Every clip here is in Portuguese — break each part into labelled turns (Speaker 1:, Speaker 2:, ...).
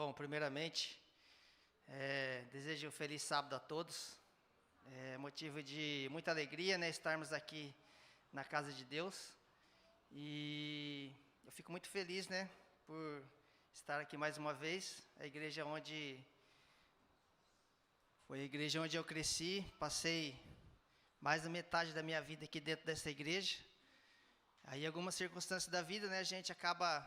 Speaker 1: Bom, primeiramente, desejo um feliz sábado a todos. É motivo de muita alegria, né, estarmos aqui na casa de Deus. E eu fico muito feliz, né, por estar aqui mais uma vez. Foi a igreja onde eu cresci, passei mais da metade da minha vida aqui dentro dessa igreja. Aí, algumas circunstâncias da vida, né, a gente acaba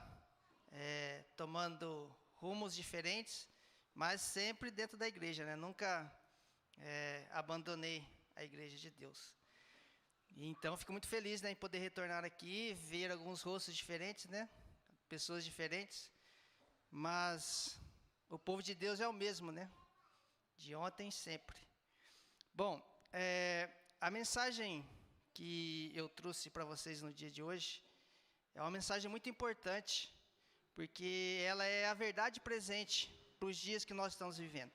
Speaker 1: tomando rumos diferentes, mas sempre dentro da igreja, né? Nunca abandonei a igreja de Deus. E então, fico muito feliz, né, em poder retornar aqui, ver alguns rostos diferentes, né? Pessoas diferentes, mas o povo de Deus é o mesmo, né? De ontem e sempre. Bom, a mensagem que eu trouxe para vocês no dia de hoje é uma mensagem muito importante, porque ela é a verdade presente para os dias que nós estamos vivendo.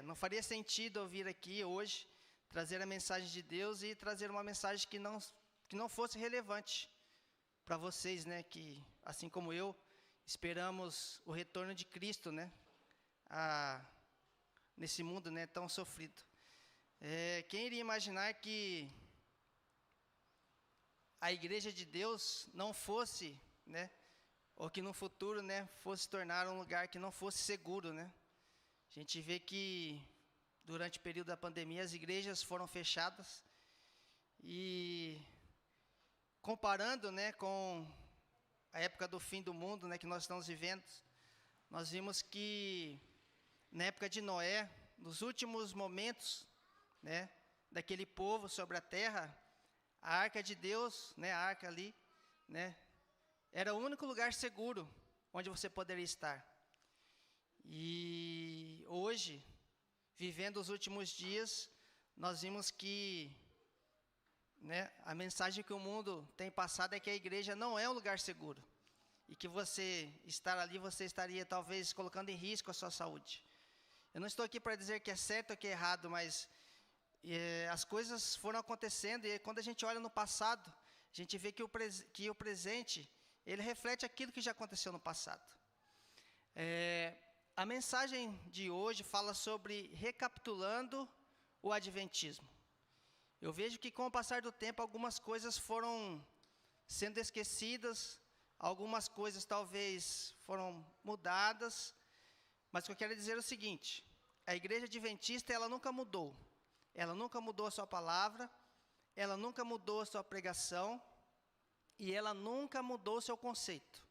Speaker 1: Não faria sentido eu vir aqui hoje, trazer a mensagem de Deus e trazer uma mensagem que não fosse relevante para vocês, né, que, assim como eu, esperamos o retorno de Cristo, né, nesse mundo, né, tão sofrido. Quem iria imaginar que a igreja de Deus não fosse, né, ou que no futuro, né, fosse tornar um lugar que não fosse seguro, né? A gente vê que durante o período da pandemia as igrejas foram fechadas e comparando, né, com a época do fim do mundo, né, que nós estamos vivendo, nós vimos que na época de Noé, nos últimos momentos, né, daquele povo sobre a terra, a arca de Deus, né, a arca ali, né, era o único lugar seguro onde você poderia estar. E hoje, vivendo os últimos dias, nós vimos que, né, a mensagem que o mundo tem passado é que a igreja não é um lugar seguro. E que você estar ali, você estaria talvez colocando em risco a sua saúde. Eu não estou aqui para dizer que é certo ou que é errado, mas as coisas foram acontecendo e quando a gente olha no passado, a gente vê que o presente, ele reflete aquilo que já aconteceu no passado. A mensagem de hoje fala sobre recapitulando o adventismo. Eu vejo que com o passar do tempo algumas coisas foram sendo esquecidas, algumas coisas talvez foram mudadas, mas o que eu quero dizer é o seguinte: a igreja adventista, ela nunca mudou. Ela nunca mudou a sua palavra, ela nunca mudou a sua pregação, e ela nunca mudou o seu conceito.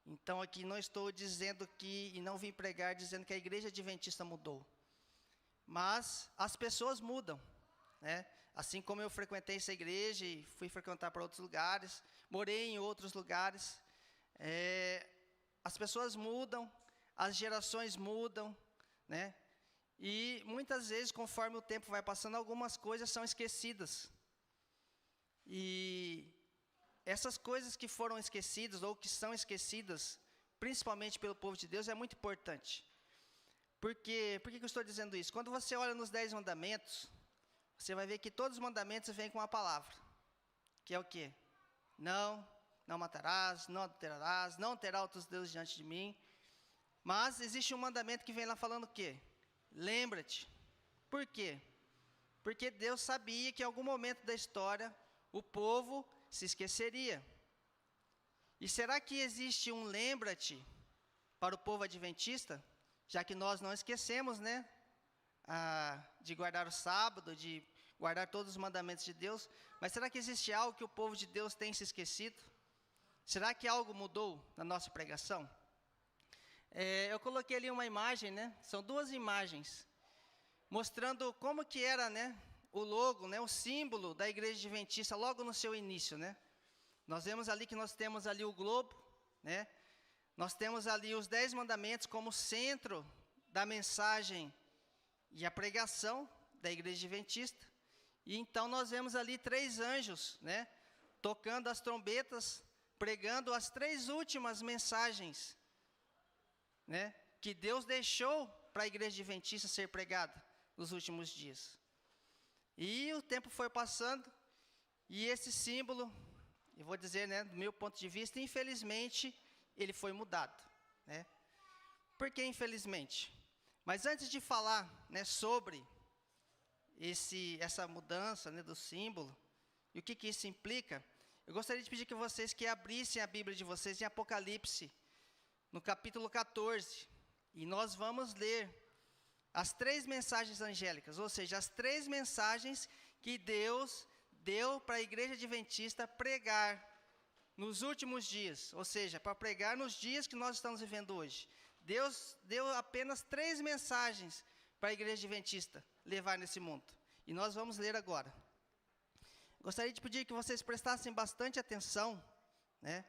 Speaker 1: Então, aqui não estou dizendo que, e não vim pregar dizendo que a igreja adventista mudou. Mas as pessoas mudam, né? Assim como eu frequentei essa igreja e fui frequentar para outros lugares, morei em outros lugares, as pessoas mudam, as gerações mudam, né? E muitas vezes, conforme o tempo vai passando, algumas coisas são esquecidas. E essas coisas que foram esquecidas, ou que são esquecidas, principalmente pelo povo de Deus, é muito importante. Por que eu estou dizendo isso? Quando você olha nos 10 mandamentos, você vai ver que todos os mandamentos vêm com uma palavra. Que é o quê? Não matarás, não adulterarás, não terá outros deuses diante de mim. Mas existe um mandamento que vem lá falando o quê? Lembra-te. Por quê? Porque Deus sabia que em algum momento da história o povo se esqueceria. E será que existe um lembra-te para o povo adventista? Já que nós não esquecemos, né? De guardar o sábado, de guardar todos os mandamentos de Deus. Mas será que existe algo que o povo de Deus tem se esquecido? Será que algo mudou na nossa pregação? Eu coloquei ali uma imagem, né? São duas imagens, mostrando como que era, né, o logo, né, o símbolo da igreja adventista logo no seu início, né? Nós vemos ali que nós temos ali o globo, né? Nós temos ali os 10 mandamentos como centro da mensagem e a pregação da igreja adventista. E então nós vemos ali 3 anjos, né, tocando as trombetas, pregando as 3 últimas mensagens, né, que Deus deixou para a igreja adventista ser pregada nos últimos dias. E o tempo foi passando, e esse símbolo, eu vou dizer, né, do meu ponto de vista, infelizmente, ele foi mudado, né? Por que infelizmente? Mas antes de falar, né, sobre essa mudança, né, do símbolo, e o que isso implica, eu gostaria de pedir que vocês que abrissem a Bíblia de vocês em Apocalipse, no capítulo 14, e nós vamos ler as 3 mensagens angélicas, ou seja, as 3 mensagens que Deus deu para a igreja adventista pregar nos últimos dias, ou seja, para pregar nos dias que nós estamos vivendo hoje. Deus deu apenas 3 mensagens para a igreja adventista levar nesse mundo. E nós vamos ler agora. Gostaria de pedir que vocês prestassem bastante atenção, né,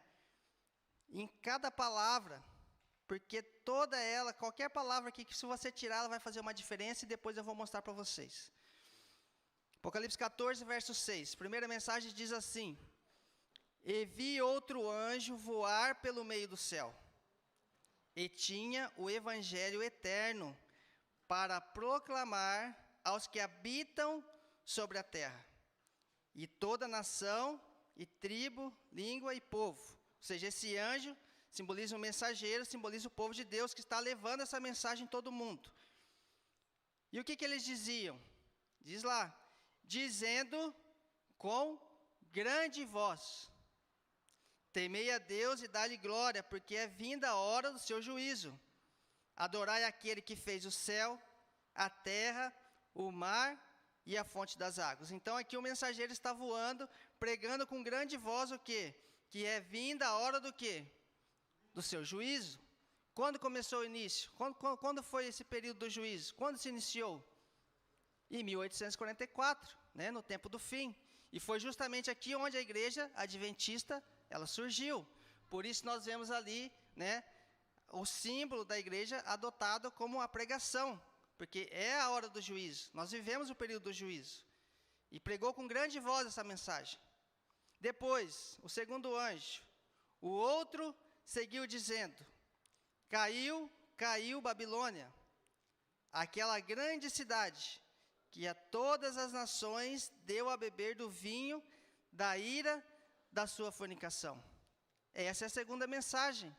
Speaker 1: em cada palavra, porque toda ela, qualquer palavra aqui que se você tirar, ela vai fazer uma diferença e depois eu vou mostrar para vocês. Apocalipse 14, verso 6. Primeira mensagem diz assim: E vi outro anjo voar pelo meio do céu, e tinha o evangelho eterno para proclamar aos que habitam sobre a terra, e toda nação, e tribo, língua e povo. Ou seja, esse anjo simboliza um mensageiro, simboliza o povo de Deus que está levando essa mensagem em todo mundo. E o que eles diziam? Diz lá, dizendo com grande voz: Temei a Deus e dá-lhe glória, porque é vinda a hora do seu juízo. Adorai aquele que fez o céu, a terra, o mar e a fonte das águas. Então aqui o mensageiro está voando, pregando com grande voz o quê? Que é vinda a hora do quê? Do seu juízo. Quando começou o início? Quando foi esse período do juízo? Quando se iniciou? Em 1844, né, no tempo do fim. E foi justamente aqui onde a igreja adventista ela surgiu. Por isso nós vemos ali, né, o símbolo da igreja adotado como a pregação, porque é a hora do juízo. Nós vivemos o período do juízo. E pregou com grande voz essa mensagem. Depois, o segundo anjo, o outro seguiu dizendo: Caiu, caiu Babilônia, aquela grande cidade, que a todas as nações deu a beber do vinho da ira da sua fornicação. Essa é a segunda mensagem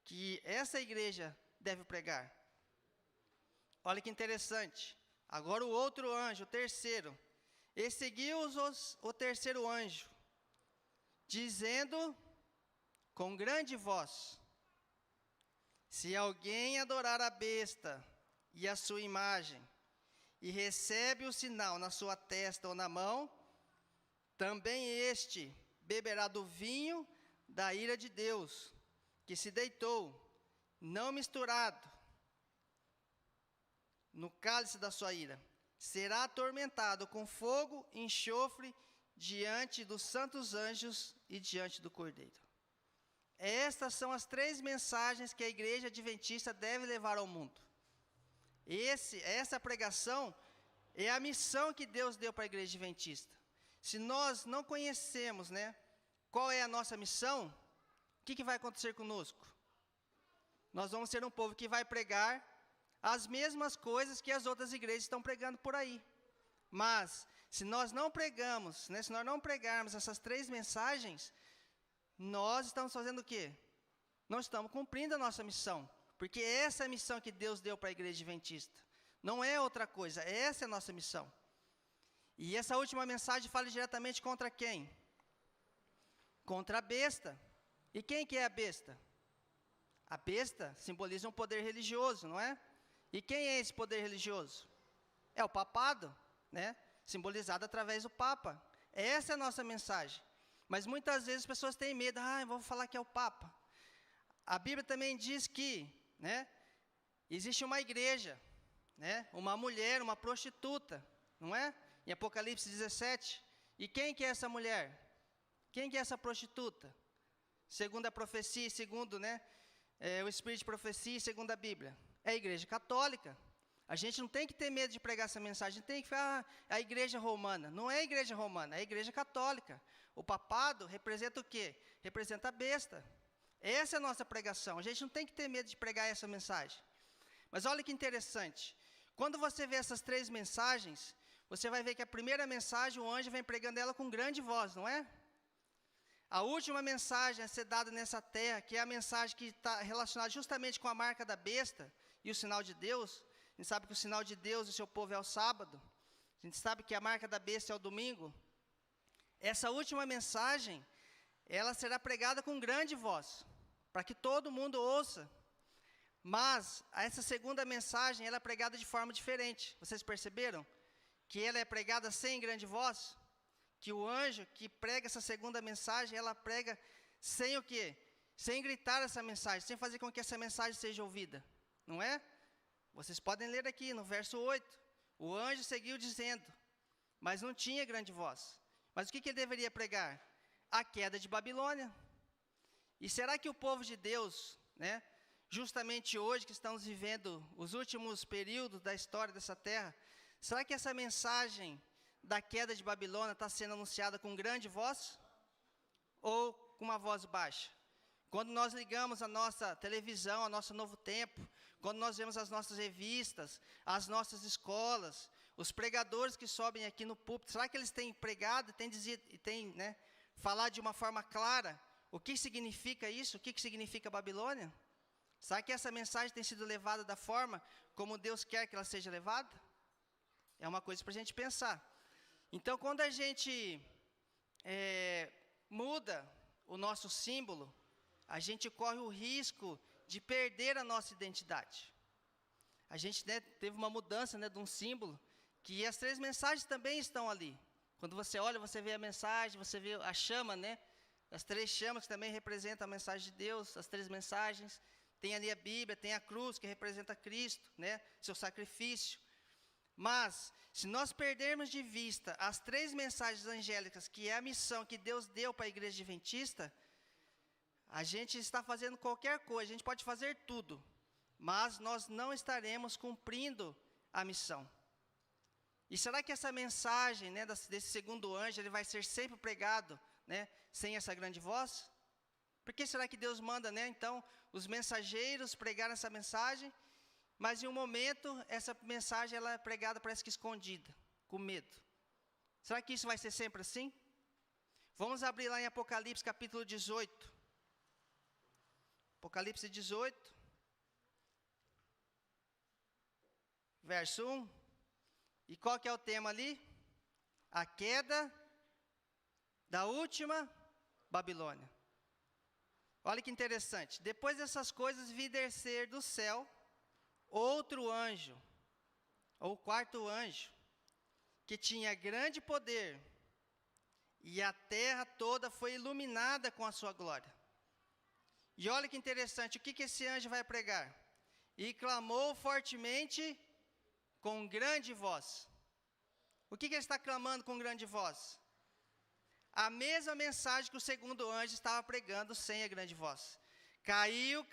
Speaker 1: que essa igreja deve pregar. Olha que interessante. Agora o outro anjo, o terceiro, e seguiu-os o terceiro anjo, dizendo com grande voz: Se alguém adorar a besta e a sua imagem, e recebe o sinal na sua testa ou na mão, também este beberá do vinho da ira de Deus, que se deitou, não misturado, no cálice da sua ira. Será atormentado com fogo e enxofre diante dos santos anjos e diante do Cordeiro. Estas são as 3 mensagens que a igreja adventista deve levar ao mundo. Essa pregação é a missão que Deus deu para a igreja adventista. Se nós não conhecemos, né, qual é a nossa missão, o que vai acontecer conosco? Nós vamos ser um povo que vai pregar as mesmas coisas que as outras igrejas estão pregando por aí. Mas, se nós não pregamos, né, se nós não pregarmos essas 3 mensagens, nós estamos fazendo o quê? Não estamos cumprindo a nossa missão. Porque essa é a missão que Deus deu para a igreja adventista. Não é outra coisa, essa é a nossa missão. E essa última mensagem fala diretamente contra quem? Contra a besta. E quem que é a besta? A besta simboliza um poder religioso, não é? E quem é esse poder religioso? É o papado, né? Simbolizado através do Papa. Essa é a nossa mensagem. Mas muitas vezes as pessoas têm medo. Eu vou falar que é o Papa. A Bíblia também diz que, né, existe uma igreja, né, uma mulher, uma prostituta, não é? Em Apocalipse 17. E quem que é essa mulher? Quem que é essa prostituta? Segundo a profecia, segundo, né, o espírito de profecia, segundo a Bíblia, é a igreja católica. A gente não tem que ter medo de pregar essa mensagem, a gente tem que falar, a igreja romana. Não é a igreja romana, é a igreja católica. O papado representa o quê? Representa a besta. Essa é a nossa pregação. A gente não tem que ter medo de pregar essa mensagem. Mas olha que interessante. Quando você vê essas 3 mensagens, você vai ver que a primeira mensagem, o anjo vem pregando ela com grande voz, não é? A última mensagem a ser dada nessa terra, que é a mensagem que está relacionada justamente com a marca da besta, e o sinal de Deus. A gente sabe que o sinal de Deus e o seu povo é o sábado. A gente sabe que a marca da besta é o domingo. Essa última mensagem, ela será pregada com grande voz, para que todo mundo ouça. Mas essa segunda mensagem, ela é pregada de forma diferente. Vocês perceberam? Que ela é pregada sem grande voz? Que o anjo que prega essa segunda mensagem, ela prega sem o quê? Sem gritar essa mensagem, sem fazer com que essa mensagem seja ouvida. Não é? Vocês podem ler aqui no verso 8. O anjo seguiu dizendo, mas não tinha grande voz. Mas o que ele deveria pregar? A queda de Babilônia. E será que o povo de Deus, né, justamente hoje que estamos vivendo os últimos períodos da história dessa terra, será que essa mensagem da queda de Babilônia está sendo anunciada com grande voz? Ou com uma voz baixa? Quando nós ligamos a nossa televisão, a nosso Novo Tempo, quando nós vemos as nossas revistas, as nossas escolas, os pregadores que sobem aqui no púlpito, será que eles têm pregado, têm falado de uma forma clara o que significa isso, o que significa Babilônia? Será que essa mensagem tem sido levada da forma como Deus quer que ela seja levada? É uma coisa para a gente pensar. Então, quando a gente muda o nosso símbolo, a gente corre o risco de perder a nossa identidade. A gente teve uma mudança de um símbolo, que as 3 mensagens também estão ali. Quando você olha, você vê a mensagem, você vê a chama, as 3 chamas que também representam a mensagem de Deus, as 3 mensagens. Tem ali a Bíblia, tem a cruz que representa Cristo, seu sacrifício. Mas, se nós perdermos de vista as 3 mensagens angélicas, que é a missão que Deus deu para a igreja adventista, a gente está fazendo qualquer coisa, a gente pode fazer tudo, mas nós não estaremos cumprindo a missão. E será que essa mensagem, desse segundo anjo, ele vai ser sempre pregado, sem essa grande voz? Por que será que Deus manda, então, os mensageiros pregarem essa mensagem, mas em um momento, essa mensagem ela é pregada, parece que escondida, com medo? Será que isso vai ser sempre assim? Vamos abrir lá em Apocalipse, capítulo 18. Apocalipse 18, verso 1. E qual que é o tema ali? A queda da última Babilônia. Olha que interessante. Depois dessas coisas, vi descer do céu outro anjo, ou quarto anjo, que tinha grande poder, e a terra toda foi iluminada com a sua glória. E olha que interessante, o que esse anjo vai pregar? E clamou fortemente com grande voz. O que ele está clamando com grande voz? A mesma mensagem que o segundo anjo estava pregando sem a grande voz. Caiu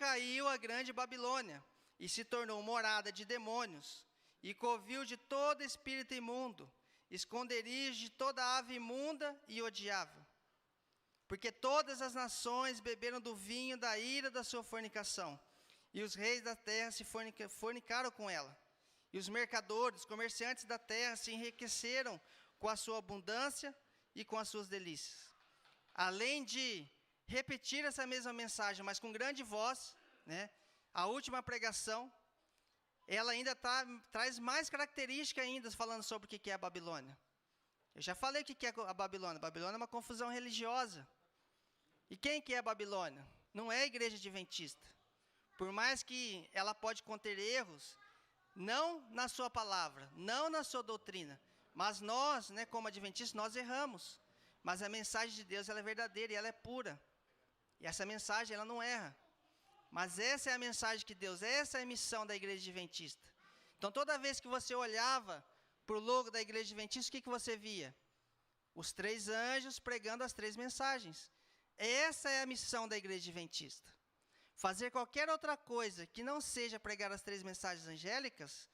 Speaker 1: a grande Babilônia, e se tornou morada de demônios, e covil de todo espírito imundo, esconderijo de toda ave imunda e odiável. Porque todas as nações beberam do vinho da ira da sua fornicação, e os reis da terra se fornicaram com ela. E os mercadores, comerciantes da terra se enriqueceram com a sua abundância e com as suas delícias. Além de repetir essa mesma mensagem, mas com grande voz, a última pregação, ela ainda traz mais características ainda, falando sobre o que é a Babilônia. Eu já falei o que é a Babilônia. A Babilônia é uma confusão religiosa. E quem que é a Babilônia? Não é a igreja adventista. Por mais que ela pode conter erros, não na sua palavra, não na sua doutrina, mas nós, como adventistas, nós erramos. Mas a mensagem de Deus, ela é verdadeira e ela é pura. E essa mensagem, ela não erra. Mas essa é a mensagem de Deus, essa é a missão da igreja adventista. Então, toda vez que você olhava para o logo da igreja adventista, o que você via? Os 3 anjos pregando as 3 mensagens. Essa é a missão da igreja adventista. Fazer qualquer outra coisa que não seja pregar as 3 mensagens angélicas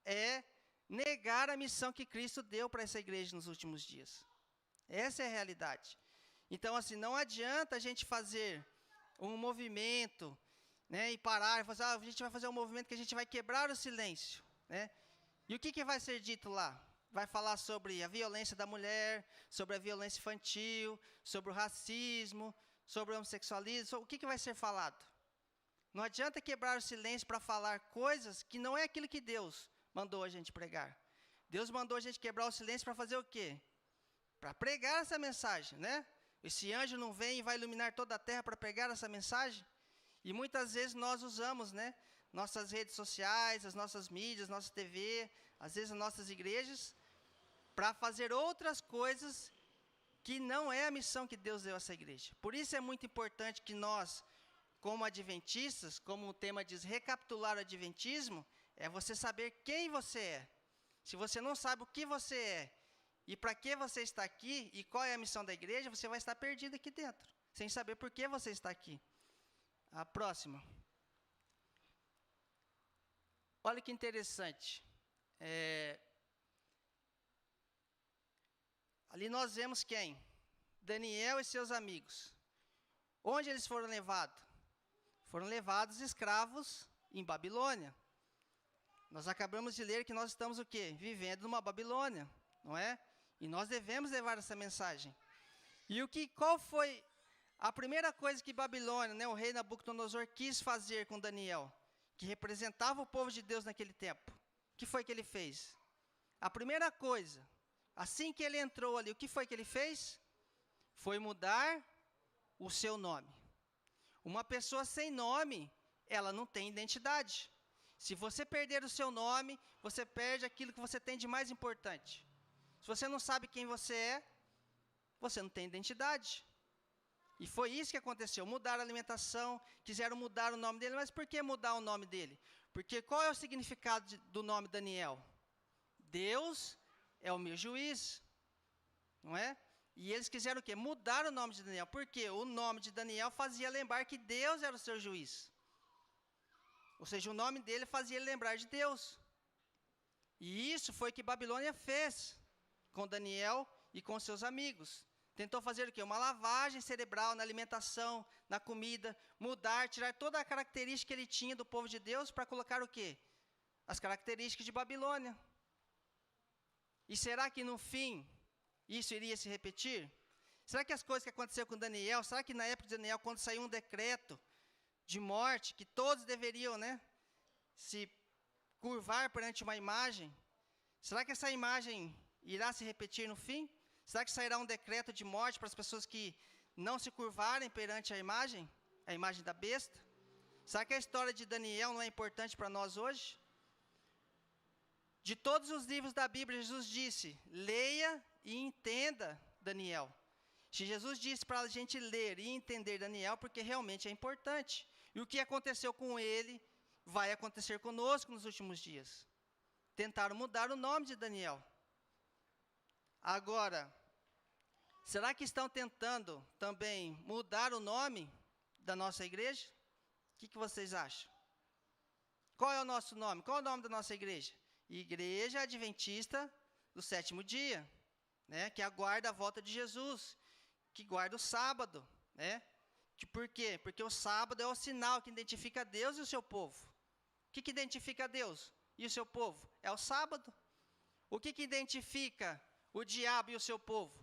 Speaker 1: é negar a missão que Cristo deu para essa igreja nos últimos dias. Essa é a realidade. Então, assim, não adianta a gente fazer um movimento, e parar e falar, a gente vai fazer um movimento que a gente vai quebrar o silêncio, E o que vai ser dito lá? Vai falar sobre a violência da mulher, sobre a violência infantil, sobre o racismo, sobre o homossexualismo. O que vai ser falado? Não adianta quebrar o silêncio para falar coisas que não é aquilo que Deus mandou a gente pregar. Deus mandou a gente quebrar o silêncio para fazer o quê? Para pregar essa mensagem, né? Esse anjo não vem e vai iluminar toda a terra para pregar essa mensagem? E muitas vezes nós usamos, né, nossas redes sociais, as nossas mídias, nossa TV, às vezes as nossas igrejas, para fazer outras coisas que não é a missão que Deus deu a essa igreja. Por isso é muito importante que nós, como adventistas, como o tema diz, recapitular o adventismo, é você saber quem você é. Se você não sabe o que você é, e para que você está aqui, e qual é a missão da igreja, você vai estar perdido aqui dentro, sem saber por que você está aqui. A próxima. Olha que interessante. Ali nós vemos quem? Daniel e seus amigos. Onde eles foram levados? Foram levados escravos em Babilônia. Nós acabamos de ler que nós estamos o quê? Vivendo numa Babilônia, não é? E nós devemos levar essa mensagem. E qual foi a primeira coisa que Babilônia, né, o rei Nabucodonosor, quis fazer com Daniel, que representava o povo de Deus naquele tempo? O que foi que ele fez? A primeira coisa, assim que ele entrou ali, o que foi que ele fez? Foi mudar o seu nome. Uma pessoa sem nome, ela não tem identidade. Se você perder o seu nome, você perde aquilo que você tem de mais importante. Se você não sabe quem você é, você não tem identidade. E foi isso que aconteceu. Mudaram a alimentação, quiseram mudar o nome dele. Mas por que mudar o nome dele? Porque qual é o significado do nome Daniel? Deus é o meu juiz. Não é? E eles quiseram o quê? Mudar o nome de Daniel. Por quê? O nome de Daniel fazia lembrar que Deus era o seu juiz. Ou seja, o nome dele fazia ele lembrar de Deus. E isso foi o que Babilônia fez com Daniel e com seus amigos. Tentou fazer o quê? Uma lavagem cerebral na alimentação, na comida, mudar, tirar toda a característica que ele tinha do povo de Deus para colocar o quê? As características de Babilônia. E será que no fim isso iria se repetir? Será que as coisas que aconteceram com Daniel, será que na época de Daniel, quando saiu um decreto de morte, que todos deveriam, né, se curvar perante uma imagem, será que essa imagem irá se repetir no fim? Será que sairá um decreto de morte para as pessoas que não se curvarem perante a imagem da besta? Será que a história de Daniel não é importante para nós hoje? De todos os livros da Bíblia, Jesus disse, leia e entenda Daniel. Se Jesus disse para a gente ler e entender Daniel, porque realmente é importante. E o que aconteceu com ele, vai acontecer conosco nos últimos dias. Tentaram mudar o nome de Daniel. Agora, será que estão tentando também mudar o nome da nossa igreja? O que vocês acham? Qual é o nosso nome? Qual é o nome da nossa igreja? Igreja Adventista do Sétimo Dia, né? Que aguarda a volta de Jesus, que guarda o sábado, né? Por quê? Porque o sábado é o sinal que identifica Deus e o seu povo. O que identifica Deus e o seu povo? É o sábado. O que identifica o diabo e o seu povo?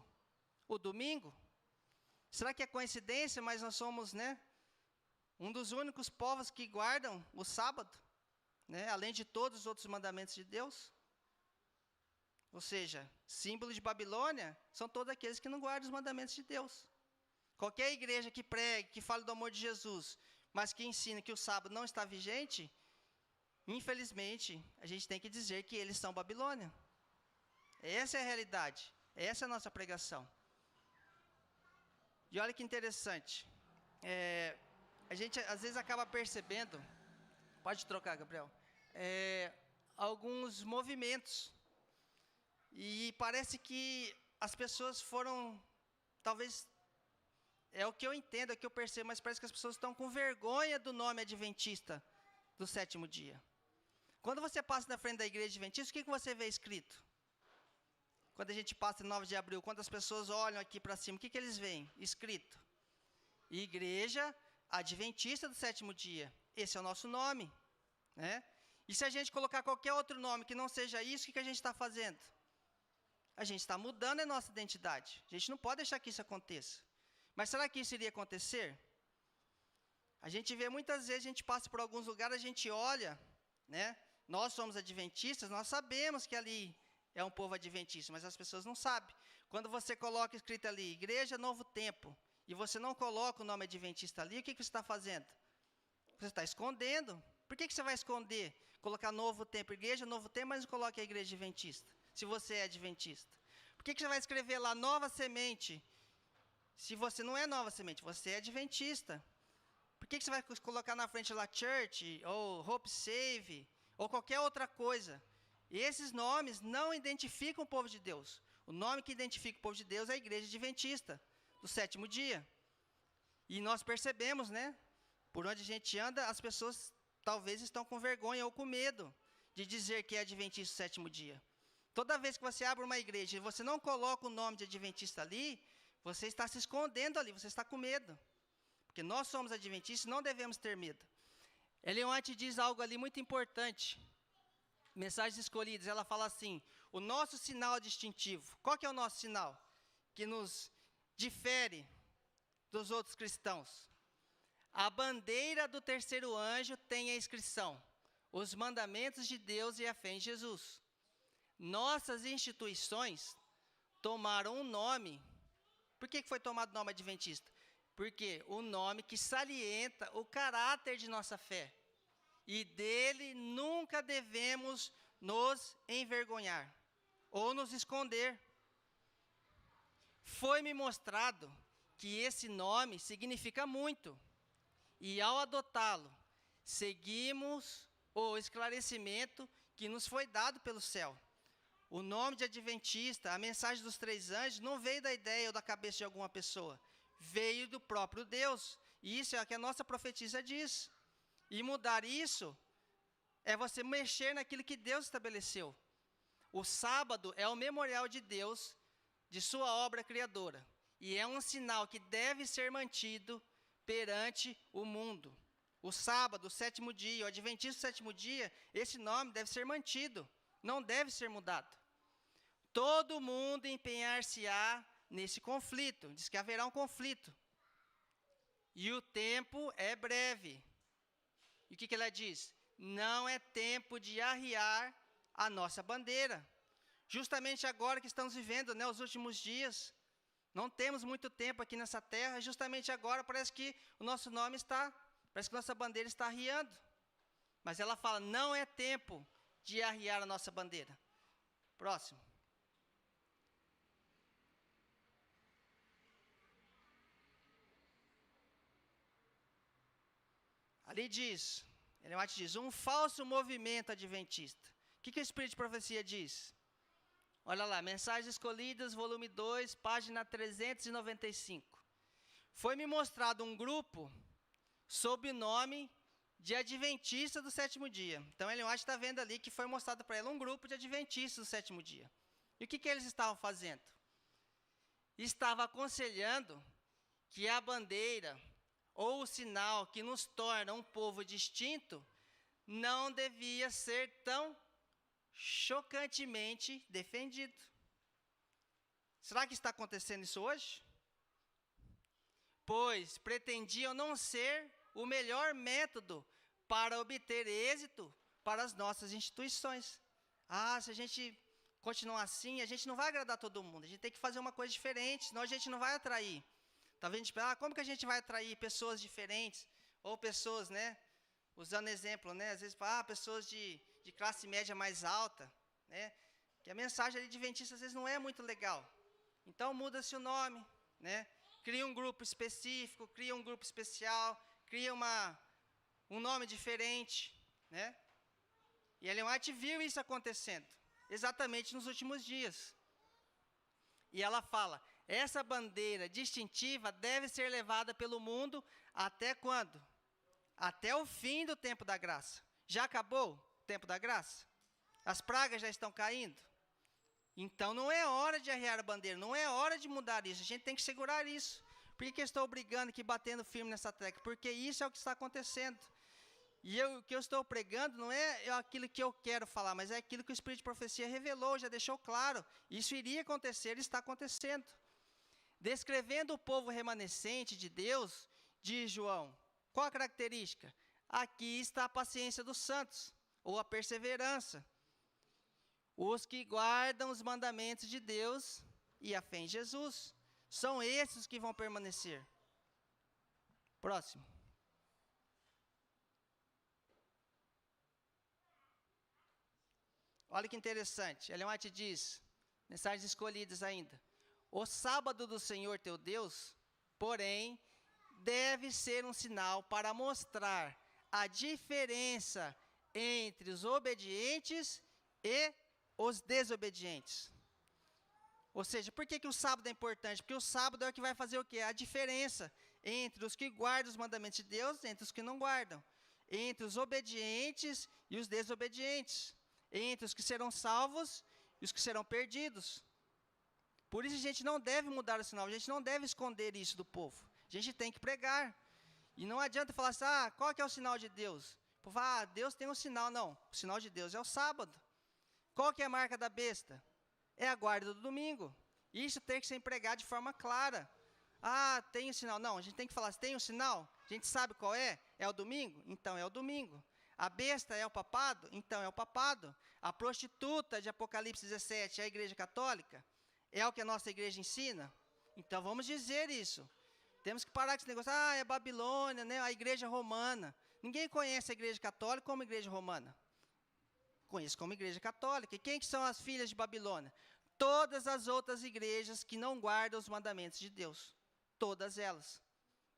Speaker 1: O domingo. Será que é coincidência, mas nós somos, né, um dos únicos povos que guardam o sábado, né, além de todos os outros mandamentos de Deus? Ou seja, símbolos de Babilônia são todos aqueles que não guardam os mandamentos de Deus. Qualquer igreja que pregue, que fale do amor de Jesus, mas que ensine que o sábado não está vigente, infelizmente, a gente tem que dizer que eles são Babilônia. Essa é a realidade, essa é a nossa pregação. E olha que interessante, a gente às vezes acaba percebendo, pode trocar, Gabriel, alguns movimentos, e parece que as pessoas foram, talvez, é o que eu entendo, é o que eu percebo, mas parece que as pessoas estão com vergonha do nome adventista do sétimo dia. Quando você passa na frente da igreja adventista, o que você vê escrito? Quando a gente passa em 9 de abril, quando as pessoas olham aqui para cima, o que eles veem escrito? Igreja Adventista do Sétimo Dia. Esse é o nosso nome, né? E se a gente colocar qualquer outro nome que não seja isso, o que a gente está fazendo? A gente está mudando a nossa identidade. A gente não pode deixar que isso aconteça. Mas será que isso iria acontecer? A gente vê muitas vezes, a gente passa por alguns lugares, a gente olha, né? Nós somos adventistas, nós sabemos que ali é um povo adventista, mas as pessoas não sabem. Quando você coloca escrito ali, Igreja Novo Tempo, e você não coloca o nome adventista ali, o que você está fazendo? Você está escondendo. Por que você vai esconder? Colocar Novo Tempo, Igreja Novo Tempo, mas não coloque a Igreja Adventista, se você é adventista. Por que você vai escrever lá Nova Semente, se você não é Nova Semente, você é adventista? Por que você vai colocar na frente lá Church, ou Hope Save, ou qualquer outra coisa? Esses nomes não identificam o povo de Deus. O nome que identifica o povo de Deus é a Igreja Adventista, do sétimo dia. E nós percebemos, né? Por onde a gente anda, as pessoas talvez estão com vergonha ou com medo de dizer que é adventista do sétimo dia. Toda vez que você abre uma igreja e você não coloca o nome de adventista ali, você está se escondendo ali, você está com medo. Porque nós somos adventistas e não devemos ter medo. Ellen White diz algo ali muito importante. Mensagens Escolhidas, ela fala assim, o nosso sinal distintivo. Qual que é o nosso sinal? Que nos difere dos outros cristãos. A bandeira do terceiro anjo tem a inscrição, os mandamentos de Deus e a fé em Jesus. Nossas instituições tomaram um nome. Por que foi tomado o nome adventista? Porque o nome que salienta o caráter de nossa fé. E dele nunca devemos nos envergonhar ou nos esconder. Foi-me mostrado que esse nome significa muito. E ao adotá-lo, seguimos o esclarecimento que nos foi dado pelo céu. O nome de adventista, a mensagem dos três anjos, não veio da ideia ou da cabeça de alguma pessoa. Veio do próprio Deus. E isso é o que a nossa profetisa diz. E mudar isso é você mexer naquilo que Deus estabeleceu. O sábado é o memorial de Deus, de sua obra criadora. E é um sinal que deve ser mantido perante o mundo. O sábado, o sétimo dia, o adventista do sétimo dia, esse nome deve ser mantido, não deve ser mudado. Todo mundo empenhar-se-á nesse conflito, diz que haverá um conflito. E o tempo é breve. E o que ela diz? Não é tempo de arriar a nossa bandeira. Justamente agora que estamos vivendo, né, os últimos dias, não temos muito tempo aqui nessa terra, justamente agora parece que o nosso nome está, parece que nossa bandeira está arriando. Mas ela fala, não é tempo de arriar a nossa bandeira. Próximo. Ali diz, Ellen White diz, um falso movimento adventista. O que o Espírito de Profecia diz? Olha lá, Mensagens Escolhidas, volume 2, página 395. Foi-me mostrado um grupo sob o nome de Adventista do sétimo dia. Então, Ellen White está vendo ali que foi mostrado para ela um grupo de Adventistas do sétimo dia. E o que eles estavam fazendo? Estava aconselhando que a bandeira ou o sinal que nos torna um povo distinto não devia ser tão chocantemente defendido. Será que está acontecendo isso hoje? Pois pretendiam não ser o melhor método para obter êxito para as nossas instituições. Se a gente continuar assim, a gente não vai agradar todo mundo. A gente tem que fazer uma coisa diferente, senão a gente não vai atrair. Talvez a gente pense, como que a gente vai atrair pessoas diferentes? Ou pessoas, né? Usando exemplo, né? Às vezes, pessoas de classe média mais alta, né? Que a mensagem adventista às vezes não é muito legal. Então muda-se o nome, né? Cria um grupo específico, cria um grupo especial, cria um nome diferente, né? E Ellen White viu isso acontecendo, exatamente nos últimos dias. E ela fala, essa bandeira distintiva deve ser levada pelo mundo até quando? Até o fim do tempo da graça. Já acabou o tempo da graça? As pragas já estão caindo? Então não é hora de arriar a bandeira, não é hora de mudar isso, a gente tem que segurar isso. Por que eu estou brigando aqui, batendo firme nessa tecla? Porque isso é o que está acontecendo. E o que eu estou pregando não é aquilo que eu quero falar, mas é aquilo que o Espírito de Profecia revelou, já deixou claro. Isso iria acontecer e está acontecendo. Descrevendo o povo remanescente de Deus, diz João, Qual a característica? Aqui está a paciência dos santos, ou a perseverança. Os que guardam os mandamentos de Deus e a fé em Jesus. São esses que vão permanecer. Próximo. Olha que interessante. Ellen White diz, mensagens escolhidas ainda. O sábado do Senhor teu Deus, porém, deve ser um sinal para mostrar a diferença entre os obedientes e os desobedientes. Ou seja, por que o sábado é importante? Porque o sábado é o que vai fazer o quê? A diferença entre os que guardam os mandamentos de Deus e entre os que não guardam. Entre os obedientes e os desobedientes. Entre os que serão salvos e os que serão perdidos. Por isso a gente não deve mudar o sinal, a gente não deve esconder isso do povo. A gente tem que pregar. E não adianta falar assim, qual que é o sinal de Deus? O povo fala, Deus tem um sinal. Não, o sinal de Deus é o sábado. Qual que é a marca da besta? É a guarda do domingo. Isso tem que ser pregado de forma clara. Tem o sinal. Não, a gente tem que falar, tem o sinal? A gente sabe qual é? É o domingo? Então é o domingo. A besta é o papado? Então é o papado. A prostituta de Apocalipse 17 é a igreja católica? É o que a nossa igreja ensina? Então vamos dizer isso. Temos que parar com esse negócio, é Babilônia, né, a igreja romana. Ninguém conhece a igreja católica como igreja romana. Conheço como igreja católica. E quem que são as filhas de Babilônia? Todas as outras igrejas que não guardam os mandamentos de Deus. Todas elas.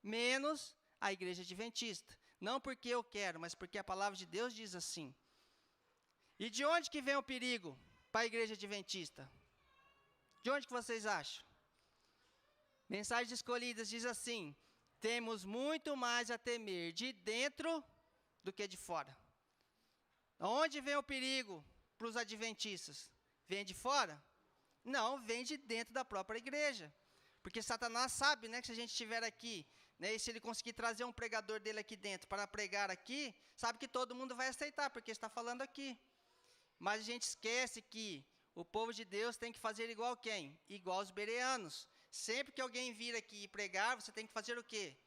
Speaker 1: Menos a igreja adventista. Não porque eu quero, mas porque a palavra de Deus diz assim. E de onde que vem o perigo para a igreja adventista? De onde que vocês acham? Mensagens escolhidas diz assim, temos muito mais a temer de dentro do que de fora. Onde vem o perigo para os adventistas? Vem de fora? Não, vem de dentro da própria igreja. Porque Satanás sabe, né, que se a gente estiver aqui, né, e se ele conseguir trazer um pregador dele aqui dentro para pregar aqui, sabe que todo mundo vai aceitar, porque está falando aqui. Mas a gente esquece que o povo de Deus tem que fazer igual quem? Igual os bereanos. Sempre que alguém vir aqui pregar, você tem que fazer o quê?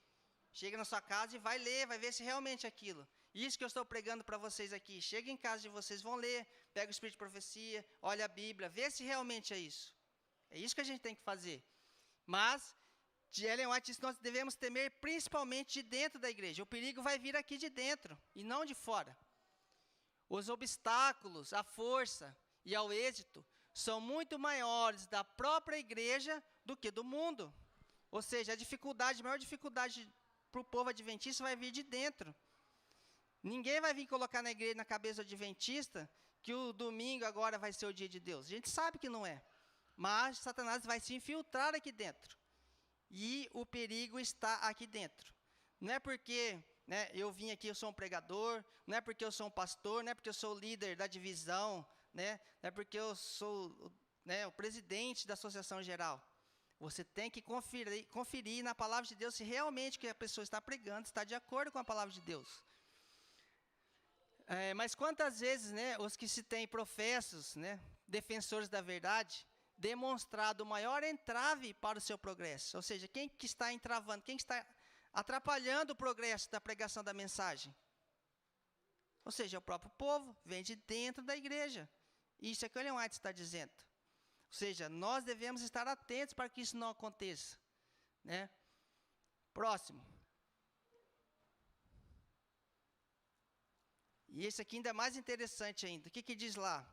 Speaker 1: Chega na sua casa e vai ler, vai ver se realmente é aquilo. Isso que eu estou pregando para vocês aqui. Chega em casa de vocês, vão ler, pega o Espírito de Profecia, olha a Bíblia, vê se realmente é isso. É isso que a gente tem que fazer. Mas, de Ellen White diz que nós devemos temer principalmente de dentro da igreja. O perigo vai vir aqui de dentro e não de fora. Os obstáculos, a força e ao êxito são muito maiores da própria igreja do que do mundo. Ou seja, a maior dificuldade para o povo adventista vai vir de dentro. Ninguém vai vir colocar na igreja, na cabeça do adventista, que o domingo agora vai ser o dia de Deus. A gente sabe que não é. Mas Satanás vai se infiltrar aqui dentro. E o perigo está aqui dentro. Não é porque, né, eu vim aqui, eu sou um pregador, não é porque eu sou um pastor, não é porque eu sou o líder da divisão, né, não é porque eu sou, né, o presidente da associação geral. Você tem que conferir na palavra de Deus se realmente o que a pessoa está pregando está de acordo com a palavra de Deus. Mas quantas vezes, né, os que se têm professos, né, defensores da verdade, demonstrado o maior entrave para o seu progresso? Ou seja, quem que está entravando, quem que está atrapalhando o progresso da pregação da mensagem? Ou seja, o próprio povo vem de dentro da igreja. Isso é que o Ellen White está dizendo. Ou seja, nós devemos estar atentos para que isso não aconteça, né? Próximo. E esse aqui ainda é mais interessante ainda. O que diz lá?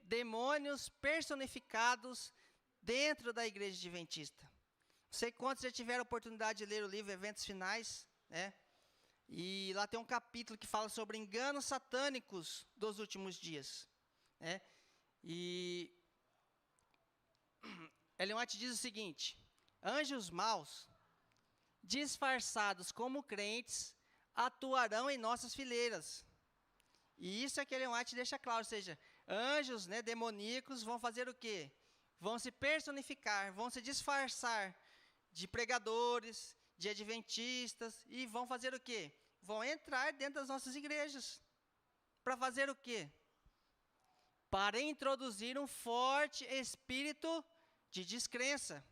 Speaker 1: Demônios personificados dentro da igreja adventista. Não sei quantos já tiveram a oportunidade de ler o livro Eventos Finais, né? E lá tem um capítulo que fala sobre enganos satânicos dos últimos dias, né? E Ellen White diz o seguinte: anjos maus, disfarçados como crentes, atuarão em nossas fileiras. E isso é que Ellen White deixa claro, ou seja, anjos, né, demoníacos vão fazer o quê? Vão se personificar, vão se disfarçar de pregadores, de adventistas, e vão fazer o quê? Vão entrar dentro das nossas igrejas. Para fazer o quê? Para introduzir um forte espírito de descrença.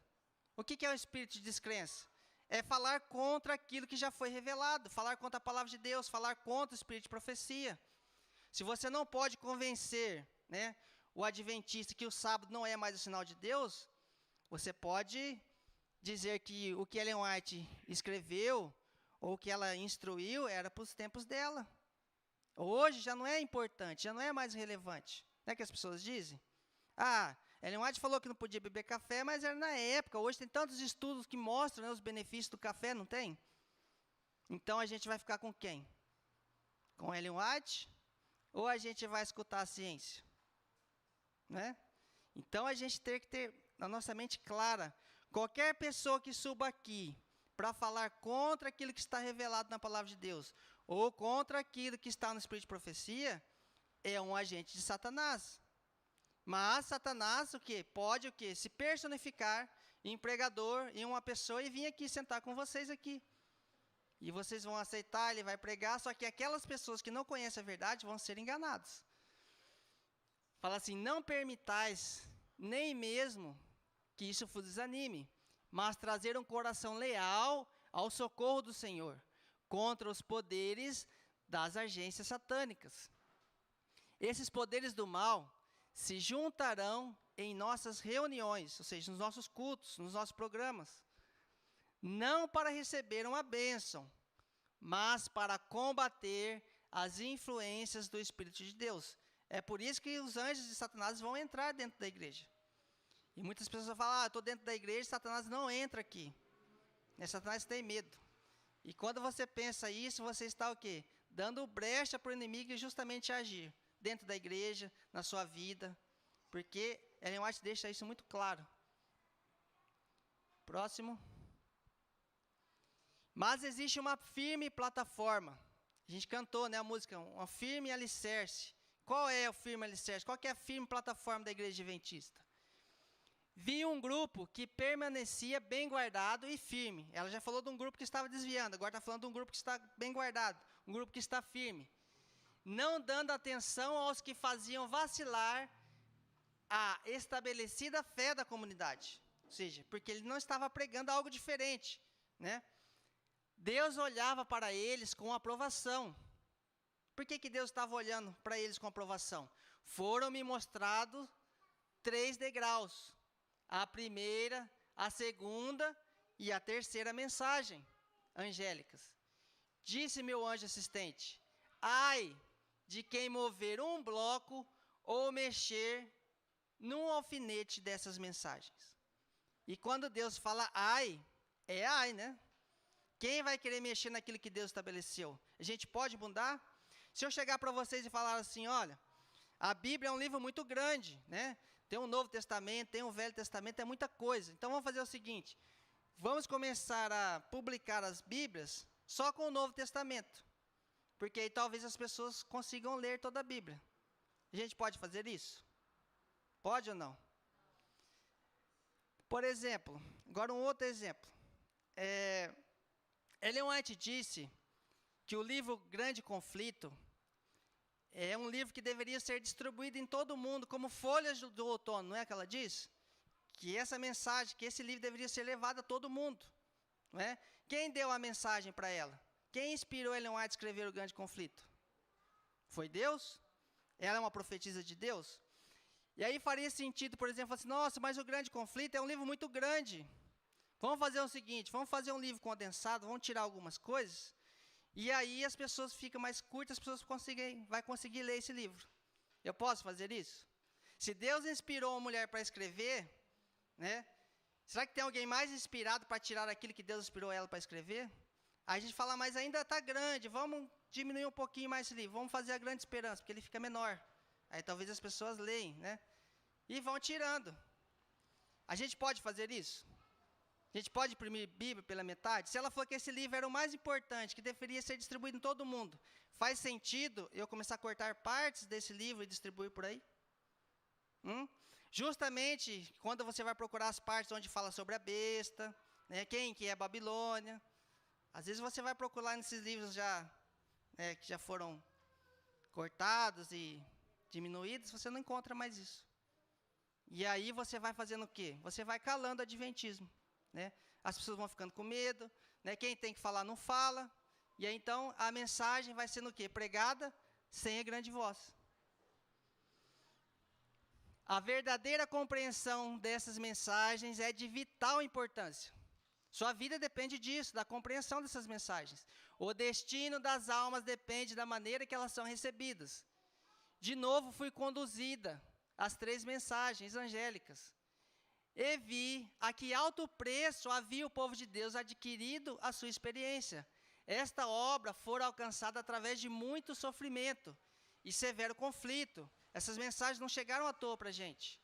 Speaker 1: O que é o espírito de descrença? é falar contra aquilo que já foi revelado, falar contra a palavra de Deus, falar contra o espírito de profecia. Se você não pode convencer, né, o adventista que o sábado não é mais o sinal de Deus, você pode dizer que o que Ellen White escreveu, ou que ela instruiu, era para os tempos dela. Hoje já não é importante, já não é mais relevante. Não é que as pessoas dizem? Ellen White falou que não podia beber café, mas era na época. Hoje tem tantos estudos que mostram, né, os benefícios do café, não tem? Então a gente vai ficar com quem? Com Ellen White? Ou a gente vai escutar a ciência? Né? Então a gente tem que ter na nossa mente clara. Qualquer pessoa que suba aqui para falar contra aquilo que está revelado na palavra de Deus, ou contra aquilo que está no espírito de profecia, é um agente de Satanás. Mas Satanás pode se personificar em pregador, em uma pessoa, e vir aqui sentar com vocês aqui. E vocês vão aceitar, ele vai pregar, só que aquelas pessoas que não conhecem a verdade vão ser enganadas. Fala assim, não permitais nem mesmo que isso vos desanime, mas trazer um coração leal ao socorro do Senhor, contra os poderes das agências satânicas. Esses poderes do mal se juntarão em nossas reuniões, ou seja, nos nossos cultos, nos nossos programas, não para receber uma bênção, mas para combater as influências do Espírito de Deus. É por isso que os anjos de Satanás vão entrar dentro da igreja. E muitas pessoas falam, eu estou dentro da igreja, Satanás não entra aqui. Satanás tem medo. E quando você pensa isso, você está dando brecha para o inimigo justamente agir dentro da igreja, na sua vida, porque Ellen White deixa isso muito claro. Próximo. Mas existe uma firme plataforma. A gente cantou, né, a música, uma firme alicerce. Qual é o firme alicerce? Qual que é a firme plataforma da igreja adventista? Vi um grupo que permanecia bem guardado e firme. Ela já falou de um grupo que estava desviando, agora está falando de um grupo que está bem guardado, um grupo que está firme. Não dando atenção aos que faziam vacilar a estabelecida fé da comunidade. Ou seja, porque ele não estava pregando algo diferente, né? Deus olhava para eles com aprovação. Por que Deus estava olhando para eles com aprovação? Foram-me mostrados 3 degraus. A primeira, a segunda e a terceira mensagem angélicas. Disse meu anjo assistente, ai de quem mover um bloco ou mexer num alfinete dessas mensagens. E quando Deus fala ai, é ai, né? Quem vai querer mexer naquilo que Deus estabeleceu? A gente pode mudar? Se eu chegar para vocês e falar assim, olha, a Bíblia é um livro muito grande, né? Tem um Novo Testamento, tem um Velho Testamento, é muita coisa. Então vamos fazer o seguinte, vamos começar a publicar as Bíblias só com o Novo Testamento. Porque aí talvez as pessoas consigam ler toda a Bíblia. A gente pode fazer isso? Pode ou não? Por exemplo, agora um outro exemplo. Ellen White disse que o livro Grande Conflito é um livro que deveria ser distribuído em todo o mundo, como folhas do outono, não é que ela diz? Que essa mensagem, que esse livro deveria ser levado a todo mundo. Não é? Quem deu a mensagem para ela? Quem inspirou Ellen White a escrever o Grande Conflito? Foi Deus? Ela é uma profetisa de Deus? E aí faria sentido, por exemplo, assim, nossa, mas o Grande Conflito é um livro muito grande. Vamos fazer o seguinte, vamos fazer um livro condensado, vamos tirar algumas coisas, e aí as pessoas ficam mais curtas, as pessoas vão conseguir ler esse livro. Eu posso fazer isso? Se Deus inspirou uma mulher para escrever, né, será que tem alguém mais inspirado para tirar aquilo que Deus inspirou ela para escrever? Aí a gente fala, mas ainda está grande, vamos diminuir um pouquinho mais esse livro, vamos fazer a Grande Esperança, porque ele fica menor. Aí talvez as pessoas leem, né, e vão tirando. A gente pode fazer isso? A gente pode imprimir Bíblia pela metade? Se ela for que esse livro era o mais importante, que deveria ser distribuído em todo mundo, faz sentido eu começar a cortar partes desse livro e distribuir por aí? Justamente quando você vai procurar as partes onde fala sobre a besta, né, quem que é a Babilônia, às vezes você vai procurar nesses livros que já foram cortados e diminuídos, você não encontra mais isso. E aí você vai fazendo o quê? Você vai calando o adventismo. Né? as pessoas vão ficando com medo, né? Quem tem que falar não fala, e aí então a mensagem vai sendo o quê? Pregada sem a grande voz. A verdadeira compreensão dessas mensagens é de vital importância. Sua vida depende disso, da compreensão dessas mensagens. O destino das almas depende da maneira que elas são recebidas. De novo, fui conduzida às 3 mensagens angélicas. E vi a que alto preço havia o povo de Deus adquirido a sua experiência. Esta obra fora alcançada através de muito sofrimento e severo conflito. Essas mensagens não chegaram à toa para a gente.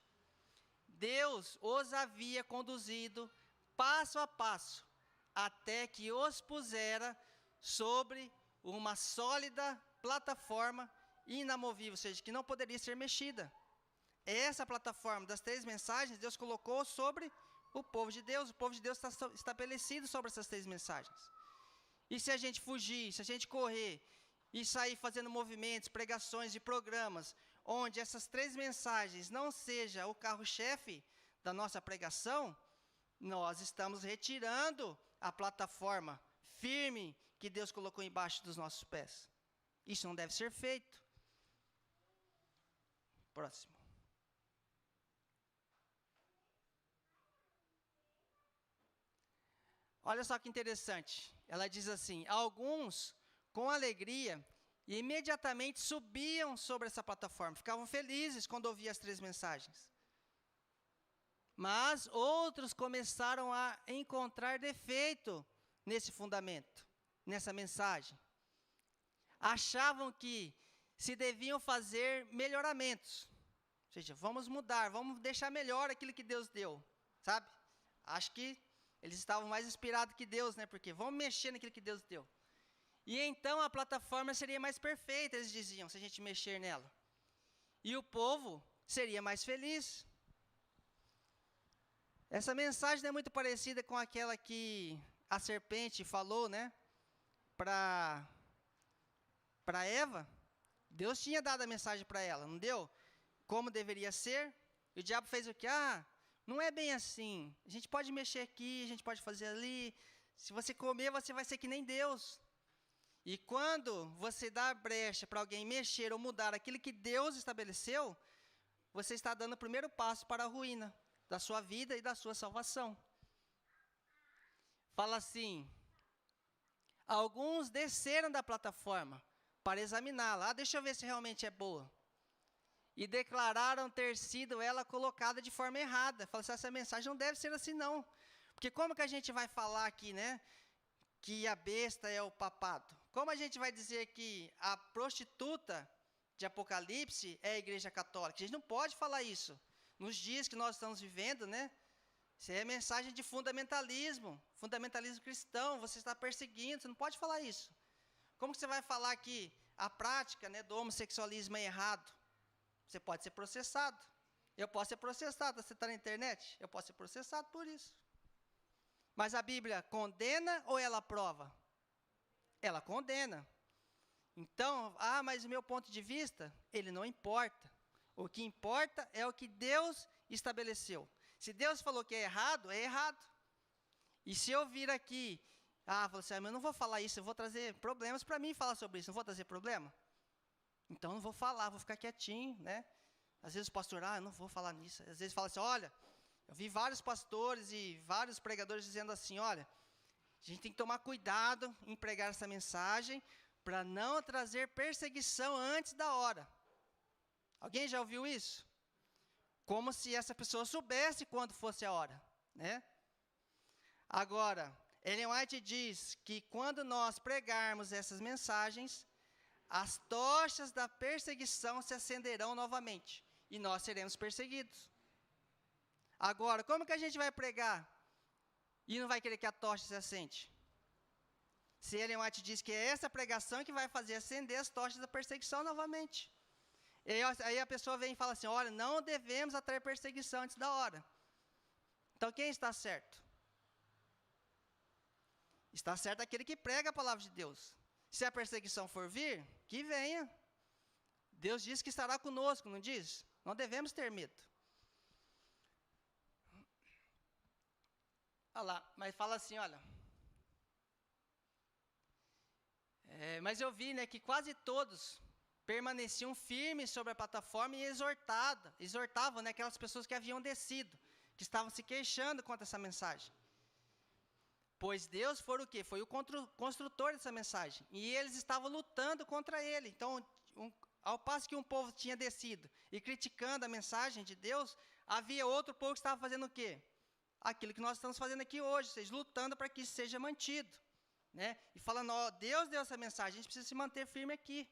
Speaker 1: Deus os havia conduzido passo a passo, até que os pusera sobre uma sólida plataforma inamovível, ou seja, que não poderia ser mexida. Essa plataforma das 3 mensagens, Deus colocou sobre o povo de Deus. O povo de Deus está estabelecido sobre essas 3 mensagens. E se a gente fugir, se a gente correr e sair fazendo movimentos, pregações e programas, onde essas 3 mensagens não seja o carro-chefe da nossa pregação, nós estamos retirando a plataforma firme que Deus colocou embaixo dos nossos pés. Isso não deve ser feito. Próximo. Olha só que interessante. Ela diz assim: alguns, com alegria, imediatamente subiam sobre essa plataforma, ficavam felizes quando ouviam as 3 mensagens. Mas outros começaram a encontrar defeito nesse fundamento, nessa mensagem. Achavam que se deviam fazer melhoramentos. Ou seja, vamos mudar, vamos deixar melhor aquilo que Deus deu, sabe? Acho que eles estavam mais inspirados que Deus, né? Porque vamos mexer naquilo que Deus deu. E então a plataforma seria mais perfeita, eles diziam, se a gente mexer nela. E o povo seria mais feliz. Essa mensagem não é muito parecida com aquela que a serpente falou, né? Para Eva. Deus tinha dado a mensagem para ela, não deu? Como deveria ser. E o diabo fez o quê? Não é bem assim. A gente pode mexer aqui, a gente pode fazer ali. Se você comer, você vai ser que nem Deus. E quando você dá brecha para alguém mexer ou mudar aquilo que Deus estabeleceu, você está dando o primeiro passo para a ruína da sua vida e da sua salvação. Fala assim: alguns desceram da plataforma para examiná-la. Deixa eu ver se realmente é boa. E declararam ter sido ela colocada de forma errada. Fala assim: essa mensagem não deve ser assim não. Porque como que a gente vai falar aqui, né? Que a besta é o papado. Como a gente vai dizer que a prostituta de Apocalipse é a igreja católica? A gente não pode falar isso. Nos dias que nós estamos vivendo, né? Isso é mensagem de fundamentalismo cristão. Você está perseguindo, você não pode falar isso. Como que você vai falar que a prática, né, do homossexualismo é errado? Você pode ser processado. Eu posso ser processado. Você está na internet? Eu posso ser processado por isso. Mas a Bíblia condena ou ela aprova? Ela condena. Então, mas o meu ponto de vista, ele não importa. O que importa é o que Deus estabeleceu. Se Deus falou que é errado, é errado. E se eu vir aqui, falo assim, mas eu não vou falar isso, eu vou trazer problemas para mim falar sobre isso, não vou trazer problema? Então, não vou falar, vou ficar quietinho, né? Às vezes o pastor, eu não vou falar nisso. Às vezes fala assim, olha, eu vi vários pastores e vários pregadores dizendo assim, olha, a gente tem que tomar cuidado em pregar essa mensagem para não trazer perseguição antes da hora. Alguém já ouviu isso? Como se essa pessoa soubesse quando fosse a hora, né? Agora, Ellen White diz que quando nós pregarmos essas mensagens, as tochas da perseguição se acenderão novamente e nós seremos perseguidos. Agora, como que a gente vai pregar e não vai querer que a tocha se acende? Se Ellen White diz que é essa pregação que vai fazer acender as tochas da perseguição novamente. E aí a pessoa vem e fala assim, olha, não devemos atrair perseguição antes da hora. Então quem está certo? Está certo aquele que prega a palavra de Deus. Se a perseguição for vir, que venha. Deus diz que estará conosco, não diz? Não devemos ter medo. Olha lá, mas fala assim, olha. Mas eu vi, né, que quase todos permaneciam firmes sobre a plataforma e exortavam, né, aquelas pessoas que haviam descido, que estavam se queixando contra essa mensagem. Pois Deus foi o quê? Foi o construtor dessa mensagem. E eles estavam lutando contra ele. Então, ao passo que um povo tinha descido e criticando a mensagem de Deus, havia outro povo que estava fazendo o quê? Aquilo que nós estamos fazendo aqui hoje, vocês lutando para que isso seja mantido. Né? E falando, ó, Deus deu essa mensagem, a gente precisa se manter firme aqui.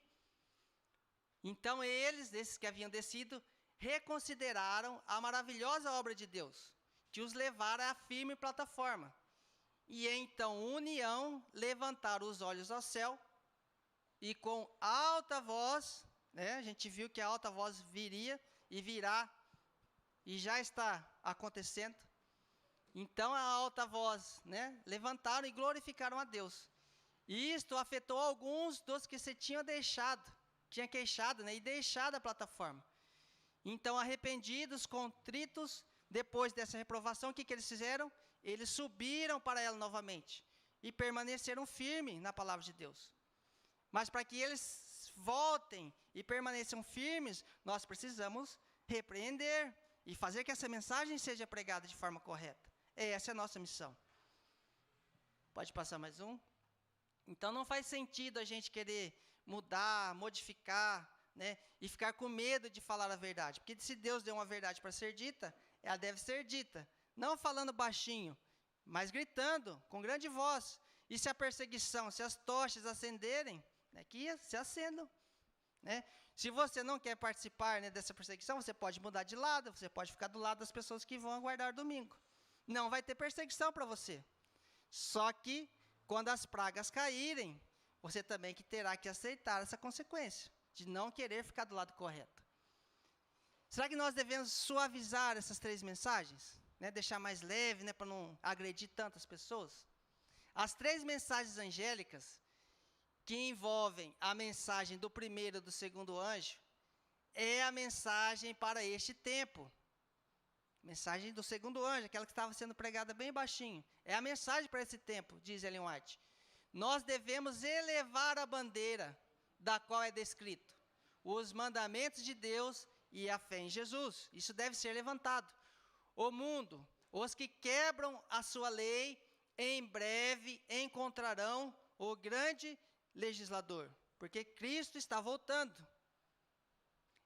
Speaker 1: Então, esses que haviam descido, reconsideraram a maravilhosa obra de Deus, que os levara à firme plataforma. E então, união, levantaram os olhos ao céu, e com alta voz, né, a gente viu que a alta voz viria e virá, e já está acontecendo. Então, a alta voz, né, levantaram e glorificaram a Deus. E isto afetou alguns dos que se tinham queixado, né, e deixado a plataforma. Então, arrependidos, contritos, depois dessa reprovação, o que eles fizeram? Eles subiram para ela novamente e permaneceram firmes na palavra de Deus. Mas para que eles voltem e permaneçam firmes, nós precisamos repreender e fazer que essa mensagem seja pregada de forma correta. Essa é a nossa missão. Pode passar mais um? Então, não faz sentido a gente querer mudar, modificar, né, e ficar com medo de falar a verdade. Porque se Deus deu uma verdade para ser dita, ela deve ser dita. Não falando baixinho, mas gritando, com grande voz. E se a perseguição, se as tochas acenderem, né, que se acendam. Né? Se você não quer participar, né, dessa perseguição, você pode mudar de lado, você pode ficar do lado das pessoas que vão aguardar domingo. Não vai ter perseguição para você. Só que, quando as pragas caírem, você também terá que aceitar essa consequência, de não querer ficar do lado correto. Será que nós devemos suavizar essas 3 mensagens? Né, deixar mais leve, né, para não agredir tantas pessoas? As 3 mensagens angélicas, que envolvem a mensagem do primeiro e do segundo anjo, é a mensagem para este tempo. Mensagem do segundo anjo, aquela que estava sendo pregada bem baixinho. É a mensagem para esse tempo, diz Ellen White. Nós devemos elevar a bandeira da qual é descrito os mandamentos de Deus e a fé em Jesus. Isso deve ser levantado. O mundo, os que quebram a sua lei, em breve encontrarão o grande legislador, porque Cristo está voltando.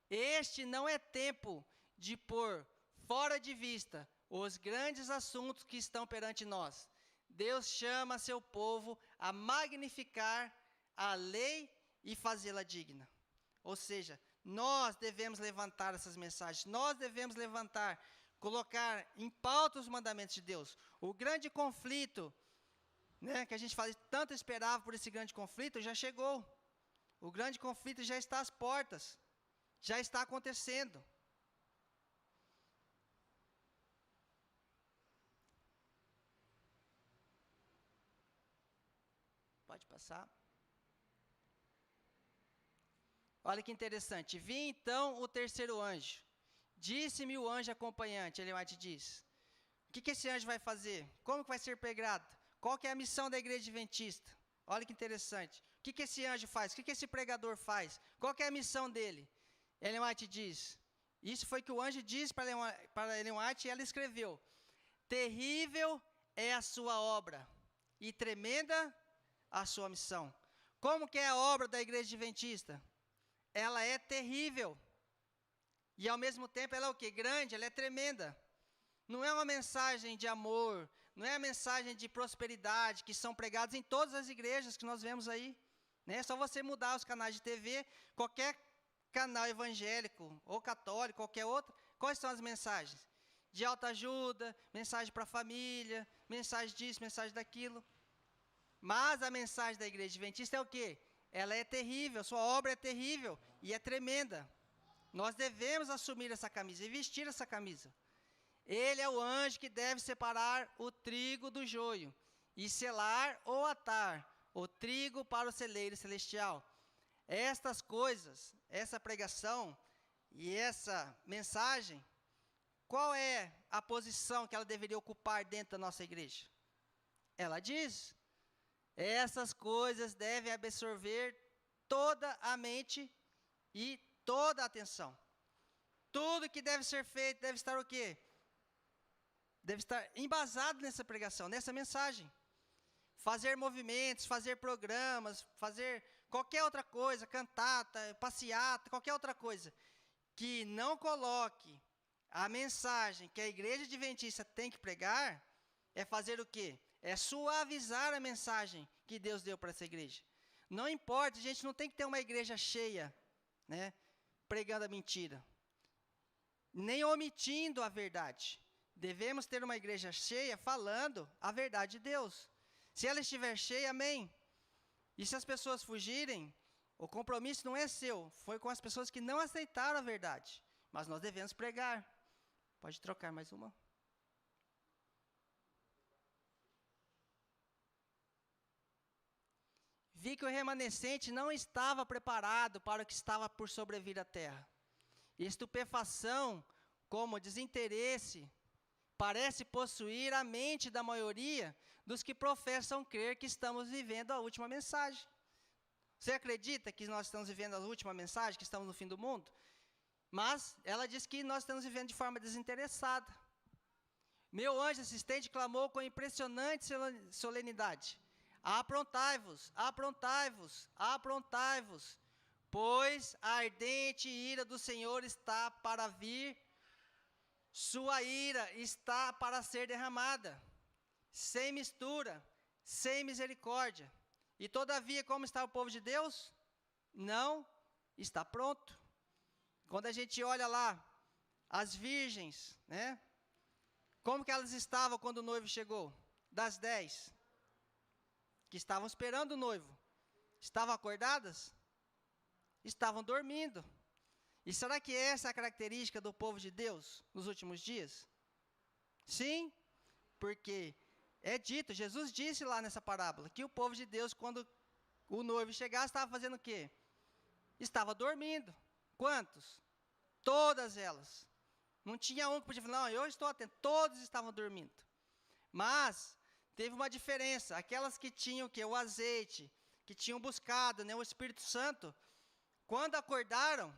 Speaker 1: Este não é tempo de pôr fora de vista os grandes assuntos que estão perante nós. Deus chama seu povo a magnificar a lei e fazê-la digna. Ou seja, nós devemos levantar essas mensagens, nós devemos colocar em pauta os mandamentos de Deus. O grande conflito, né, que a gente tanto esperava por esse grande conflito, já chegou. O grande conflito já está às portas, já está acontecendo. Pode passar. Olha que interessante. Vi então o terceiro anjo. Disse-me o anjo acompanhante, Ellen White diz. O que esse anjo vai fazer? Como que vai ser pregado? Qual que é a missão da igreja adventista? Olha que interessante. O que esse anjo faz? O que esse pregador faz? Qual que é a missão dele? Ellen White diz. Isso foi que o anjo disse para Ellen White e ela escreveu. Terrível é a sua obra e tremenda a sua missão. Como que é a obra da igreja adventista? Ela é terrível. E ao mesmo tempo ela é o quê? Grande, ela é tremenda. Não é uma mensagem de amor, não é a mensagem de prosperidade que são pregadas em todas as igrejas que nós vemos aí. Né? É só você mudar os canais de TV, qualquer canal evangélico ou católico, qualquer outro, quais são as mensagens? De autoajuda, mensagem para a família, mensagem disso, mensagem daquilo. Mas a mensagem da igreja adventista é o quê? Ela é terrível, sua obra é terrível e é tremenda. Nós devemos assumir essa camisa e vestir essa camisa. Ele é o anjo que deve separar o trigo do joio e selar ou atar o trigo para o celeiro celestial. Estas coisas, essa pregação e essa mensagem, qual é a posição que ela deveria ocupar dentro da nossa igreja? Ela diz: essas coisas devem absorver toda a mente e toda a atenção. Tudo que deve ser feito deve estar o quê? Deve estar embasado nessa pregação, nessa mensagem. Fazer movimentos, fazer programas, fazer qualquer outra coisa, cantata, passeata, qualquer outra coisa, que não coloque a mensagem que a igreja adventista tem que pregar, é fazer o quê? É suavizar a mensagem que Deus deu para essa igreja. Não importa, a gente não tem que ter uma igreja cheia, né, pregando a mentira, nem omitindo a verdade. Devemos ter uma igreja cheia falando a verdade de Deus. Se ela estiver cheia, amém. E se as pessoas fugirem, o compromisso não é seu, foi com as pessoas que não aceitaram a verdade. Mas nós devemos pregar. Pode trocar mais uma? Vi que o remanescente não estava preparado para o que estava por sobrevir à terra. Estupefação, como desinteresse, parece possuir a mente da maioria dos que professam crer que estamos vivendo a última mensagem. Você acredita que nós estamos vivendo a última mensagem, que estamos no fim do mundo? Mas ela diz que nós estamos vivendo de forma desinteressada. Meu anjo assistente clamou com impressionante solenidade: aprontai-vos, aprontai-vos, aprontai-vos, pois a ardente ira do Senhor está para vir, sua ira está para ser derramada, sem mistura, sem misericórdia. E todavia, como está o povo de Deus? Não está pronto. Quando a gente olha lá, as virgens, né? Como que elas estavam quando o noivo chegou? Das 10, que estavam esperando o noivo, estavam acordadas? Estavam dormindo. E será que essa é a característica do povo de Deus nos últimos dias? Sim, porque é dito, Jesus disse lá nessa parábola, que o povo de Deus, quando o noivo chegasse, estava fazendo o quê? Estava dormindo. Quantos? Todas elas. Não tinha um que podia falar: não, eu estou atento. Todos estavam dormindo. Mas teve uma diferença. Aquelas que tinham o quê? O azeite, que tinham buscado, né, o Espírito Santo, quando acordaram,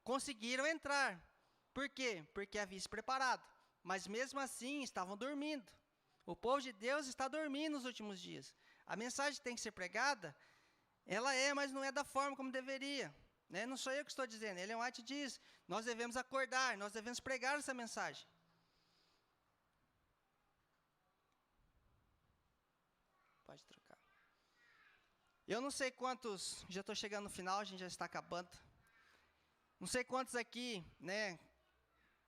Speaker 1: conseguiram entrar. Por quê? Porque havia se preparado. Mas mesmo assim estavam dormindo. O povo de Deus está dormindo nos últimos dias. A mensagem tem que ser pregada, ela é, mas não é da forma como deveria. Né? Não sou eu que estou dizendo, Ellen White diz: nós devemos acordar, nós devemos pregar essa mensagem. Pode trocar. Eu não sei quantos, já estou chegando no final, a gente já está acabando. Não sei quantos aqui, né,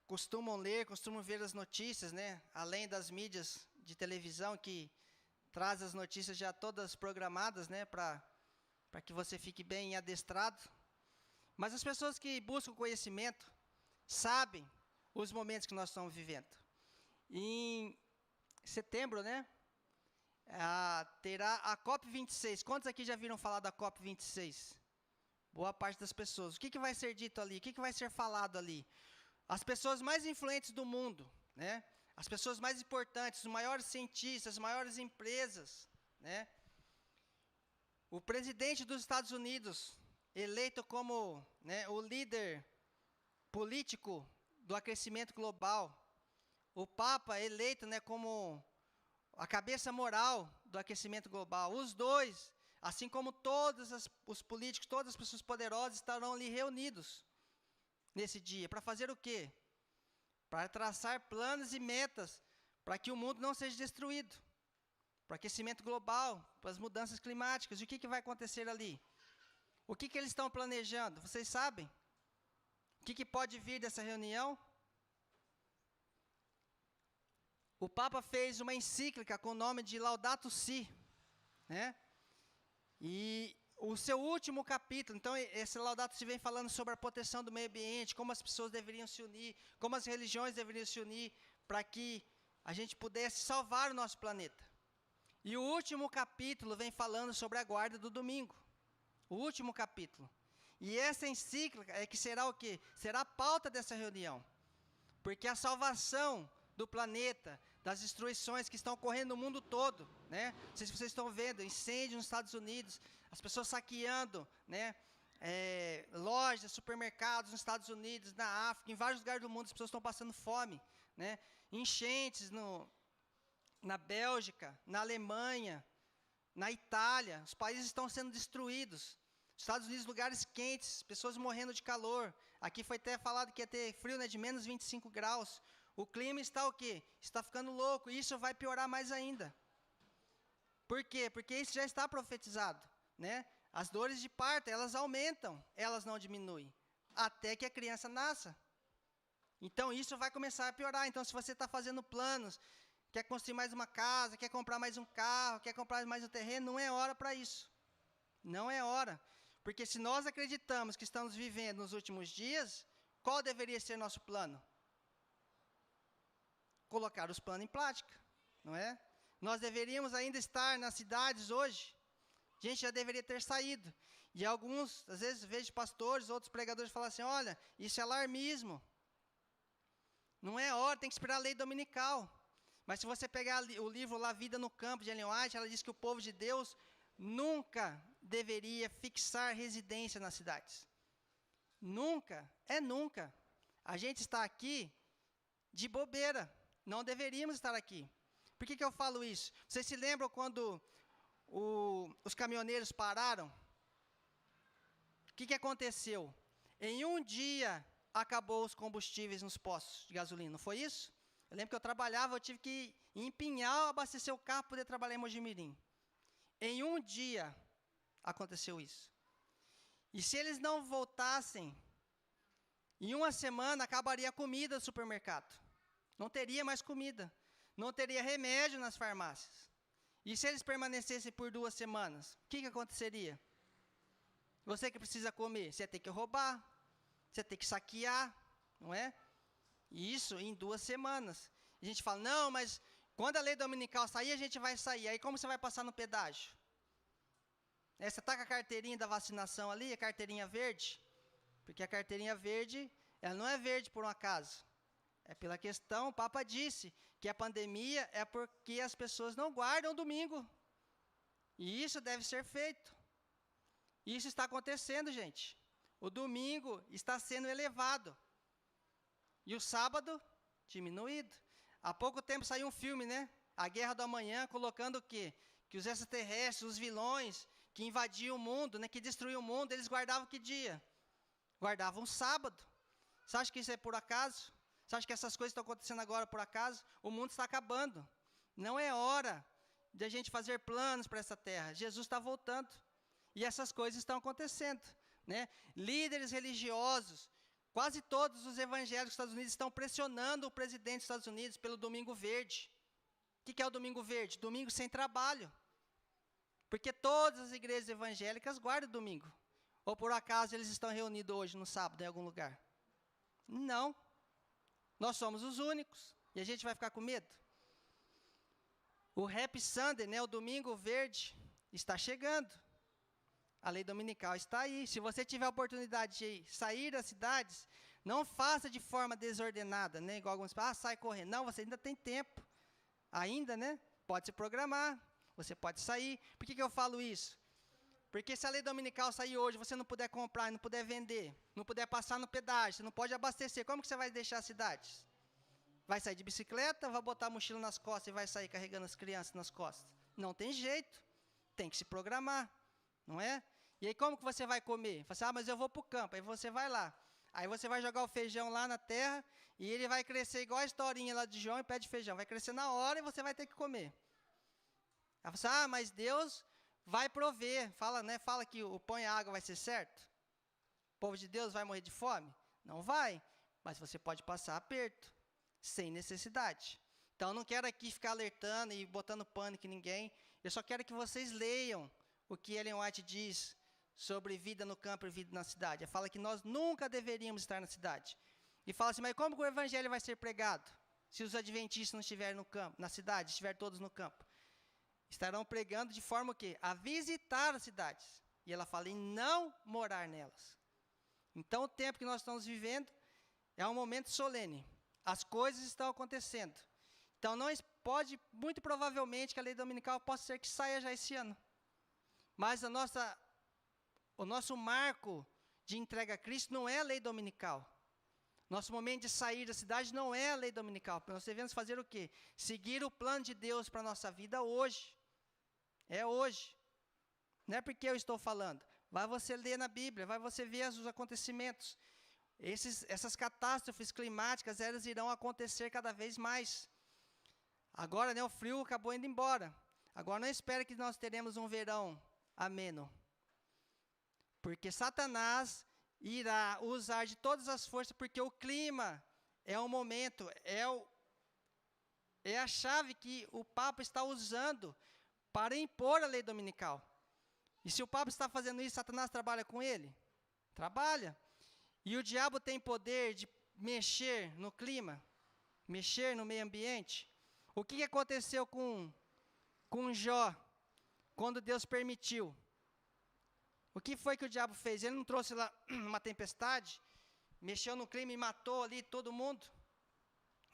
Speaker 1: costumam ler, costumam ver as notícias, né, além das mídias de televisão que traz as notícias já todas programadas, né, para que você fique bem adestrado. Mas as pessoas que buscam conhecimento sabem os momentos que nós estamos vivendo. Em setembro, né, terá a COP26. Quantos aqui já viram falar da COP26? Boa parte das pessoas. O que vai ser dito ali? O que vai ser falado ali? As pessoas mais influentes do mundo, né? As pessoas mais importantes, os maiores cientistas, as maiores empresas, né? O presidente dos Estados Unidos, eleito como, né, o líder político do aquecimento global. O Papa eleito, né, como a cabeça moral do aquecimento global. Os dois, assim como todos os políticos, todas as pessoas poderosas estarão ali reunidos nesse dia. Para fazer o quê? Para traçar planos e metas para que o mundo não seja destruído. Para o aquecimento global, para as mudanças climáticas. E o que vai acontecer ali? O que eles estão planejando? Vocês sabem? O que pode vir dessa reunião? O Papa fez uma encíclica com o nome de Laudato Si, né? E o seu último capítulo, então esse Laudato Si vem falando sobre a proteção do meio ambiente, como as pessoas deveriam se unir, como as religiões deveriam se unir para que a gente pudesse salvar o nosso planeta. E o último capítulo vem falando sobre a guarda do domingo. O último capítulo. E essa encíclica é que será o quê? Será a pauta dessa reunião. Porque a salvação do planeta, das destruições que estão ocorrendo no mundo todo, né? Não sei se vocês estão vendo, incêndio nos Estados Unidos, as pessoas saqueando, né? Lojas, supermercados nos Estados Unidos, na África, em vários lugares do mundo, as pessoas estão passando fome, né? Enchentes na Bélgica, na Alemanha, na Itália, os países estão sendo destruídos. Estados Unidos, lugares quentes, pessoas morrendo de calor. Aqui foi até falado que ia ter frio, né, de menos 25 graus. O clima está o quê? Está ficando louco, e isso vai piorar mais ainda. Por quê? Porque isso já está profetizado, né? As dores de parto, elas aumentam, elas não diminuem, até que a criança nasça. Então, isso vai começar a piorar. Então, se você está fazendo planos, quer construir mais uma casa, quer comprar mais um carro, quer comprar mais um terreno, não é hora para isso. Não é hora. Porque se nós acreditamos que estamos vivendo nos últimos dias, qual deveria ser nosso plano? Colocar os planos em prática, não é? Nós deveríamos ainda estar nas cidades hoje. A gente já deveria ter saído. E alguns, às vezes, vejo pastores, outros pregadores falam assim, olha, isso é alarmismo. Não é hora, tem que esperar a lei dominical. Mas se você pegar o livro lá, Vida no Campo, de Ellen White, ela diz que o povo de Deus nunca deveria fixar residência nas cidades. Nunca, nunca. A gente está aqui de bobeira. Não deveríamos estar aqui. Por que eu falo isso? Vocês se lembram quando os caminhoneiros pararam? O que aconteceu? Em um dia, acabou os combustíveis nos postos de gasolina, não foi isso? Eu lembro que eu trabalhava, eu tive que ir em Pinhal, abastecer o carro para poder trabalhar em Mojimirim. Em um dia, aconteceu isso. E se eles não voltassem, em uma semana, acabaria a comida do supermercado. Não teria mais comida. Não teria remédio nas farmácias. E se eles permanecessem por 2 semanas, o que aconteceria? Você que precisa comer, você ia ter que roubar, você ia ter que saquear, não é? E isso em 2 semanas. A gente fala, não, mas quando a lei dominical sair, a gente vai sair. Aí como você vai passar no pedágio? Você está com a carteirinha da vacinação ali, a carteirinha verde? Porque a carteirinha verde, ela não é verde por um acaso. É pela questão, o Papa disse que a pandemia é porque as pessoas não guardam o domingo. E isso deve ser feito. Isso está acontecendo, gente. O domingo está sendo elevado. E o sábado, diminuído. Há pouco tempo saiu um filme, né? A Guerra do Amanhã, colocando o quê? Que os extraterrestres, os vilões que invadiam o mundo, né, que destruíam o mundo, eles guardavam que dia? Guardavam sábado. Você acha que isso é por acaso? Você acha que essas coisas estão acontecendo agora por acaso? O mundo está acabando. Não é hora de a gente fazer planos para essa terra. Jesus está voltando. E essas coisas estão acontecendo, né? Líderes religiosos, quase todos os evangélicos dos Estados Unidos estão pressionando o presidente dos Estados Unidos pelo Domingo Verde. O que é o Domingo Verde? Domingo sem trabalho. Porque todas as igrejas evangélicas guardam o domingo. Ou por acaso eles estão reunidos hoje no sábado em algum lugar? Não. Nós somos os únicos. E a gente vai ficar com medo? O Happy Sunday, né, o Domingo Verde, está chegando. A lei dominical está aí. Se você tiver a oportunidade de sair das cidades, não faça de forma desordenada, né? Igual alguns falam, sai correndo. Não, você ainda tem tempo. Ainda, né? Pode se programar. Você pode sair. Por que eu falo isso? Porque se a lei dominical sair hoje, você não puder comprar, não puder vender, não puder passar no pedágio, você não pode abastecer, como que você vai deixar as cidades? Vai sair de bicicleta, vai botar a mochila nas costas e vai sair carregando as crianças nas costas? Não tem jeito. Tem que se programar, não é? E aí como que você vai comer? Você fala, mas eu vou para o campo. Aí você vai lá. Aí você vai jogar o feijão lá na terra e ele vai crescer igual a historinha lá de João e pé de feijão. Vai crescer na hora e você vai ter que comer. Aí você fala, mas Deus vai prover. Fala, né? Fala que o pão e a água vai ser certo. O povo de Deus vai morrer de fome? Não vai. Mas você pode passar aperto, sem necessidade. Então, eu não quero aqui ficar alertando e botando pânico em ninguém. Eu só quero que vocês leiam o que Ellen White diz sobre vida no campo e vida na cidade. Ela fala que nós nunca deveríamos estar na cidade. E fala assim, mas como que o evangelho vai ser pregado? Se os adventistas não estiverem no campo, na cidade, estiverem todos no campo. Estarão pregando de forma o quê? A visitar as cidades. E ela fala em não morar nelas. Então, o tempo que nós estamos vivendo é um momento solene. As coisas estão acontecendo. Então, não pode, muito provavelmente, que a lei dominical possa ser que saia já esse ano. Mas o nosso marco de entrega a Cristo não é a lei dominical. Nosso momento de sair da cidade não é a lei dominical. Nós devemos fazer o quê? Seguir o plano de Deus para a nossa vida hoje. É hoje. Não é porque eu estou falando. Vai você ler na Bíblia, vai você ver os acontecimentos. Essas catástrofes climáticas, elas irão acontecer cada vez mais. Agora, né, o frio acabou indo embora. Agora não espere que nós teremos um verão ameno. Porque Satanás irá usar de todas as forças, porque o clima é um momento, é a chave que o Papa está usando para impor a lei dominical. E se o Papa está fazendo isso, Satanás trabalha com ele? Trabalha. E o diabo tem poder de mexer no clima, mexer no meio ambiente. O que aconteceu com Jó, quando Deus permitiu? O que foi que o diabo fez? Ele não trouxe lá uma tempestade, mexeu no clima e matou ali todo mundo?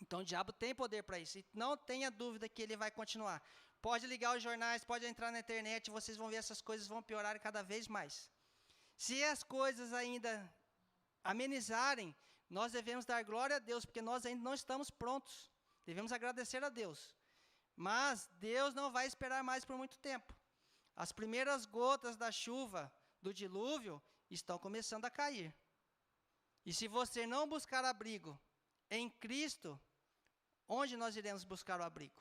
Speaker 1: Então o diabo tem poder para isso. E não tenha dúvida que ele vai continuar. Pode ligar os jornais, pode entrar na internet, vocês vão ver essas coisas vão piorar cada vez mais. Se as coisas ainda amenizarem, nós devemos dar glória a Deus, porque nós ainda não estamos prontos. Devemos agradecer a Deus. Mas Deus não vai esperar mais por muito tempo. As primeiras gotas da chuva, do dilúvio, estão começando a cair. E se você não buscar abrigo em Cristo, onde nós iremos buscar o abrigo?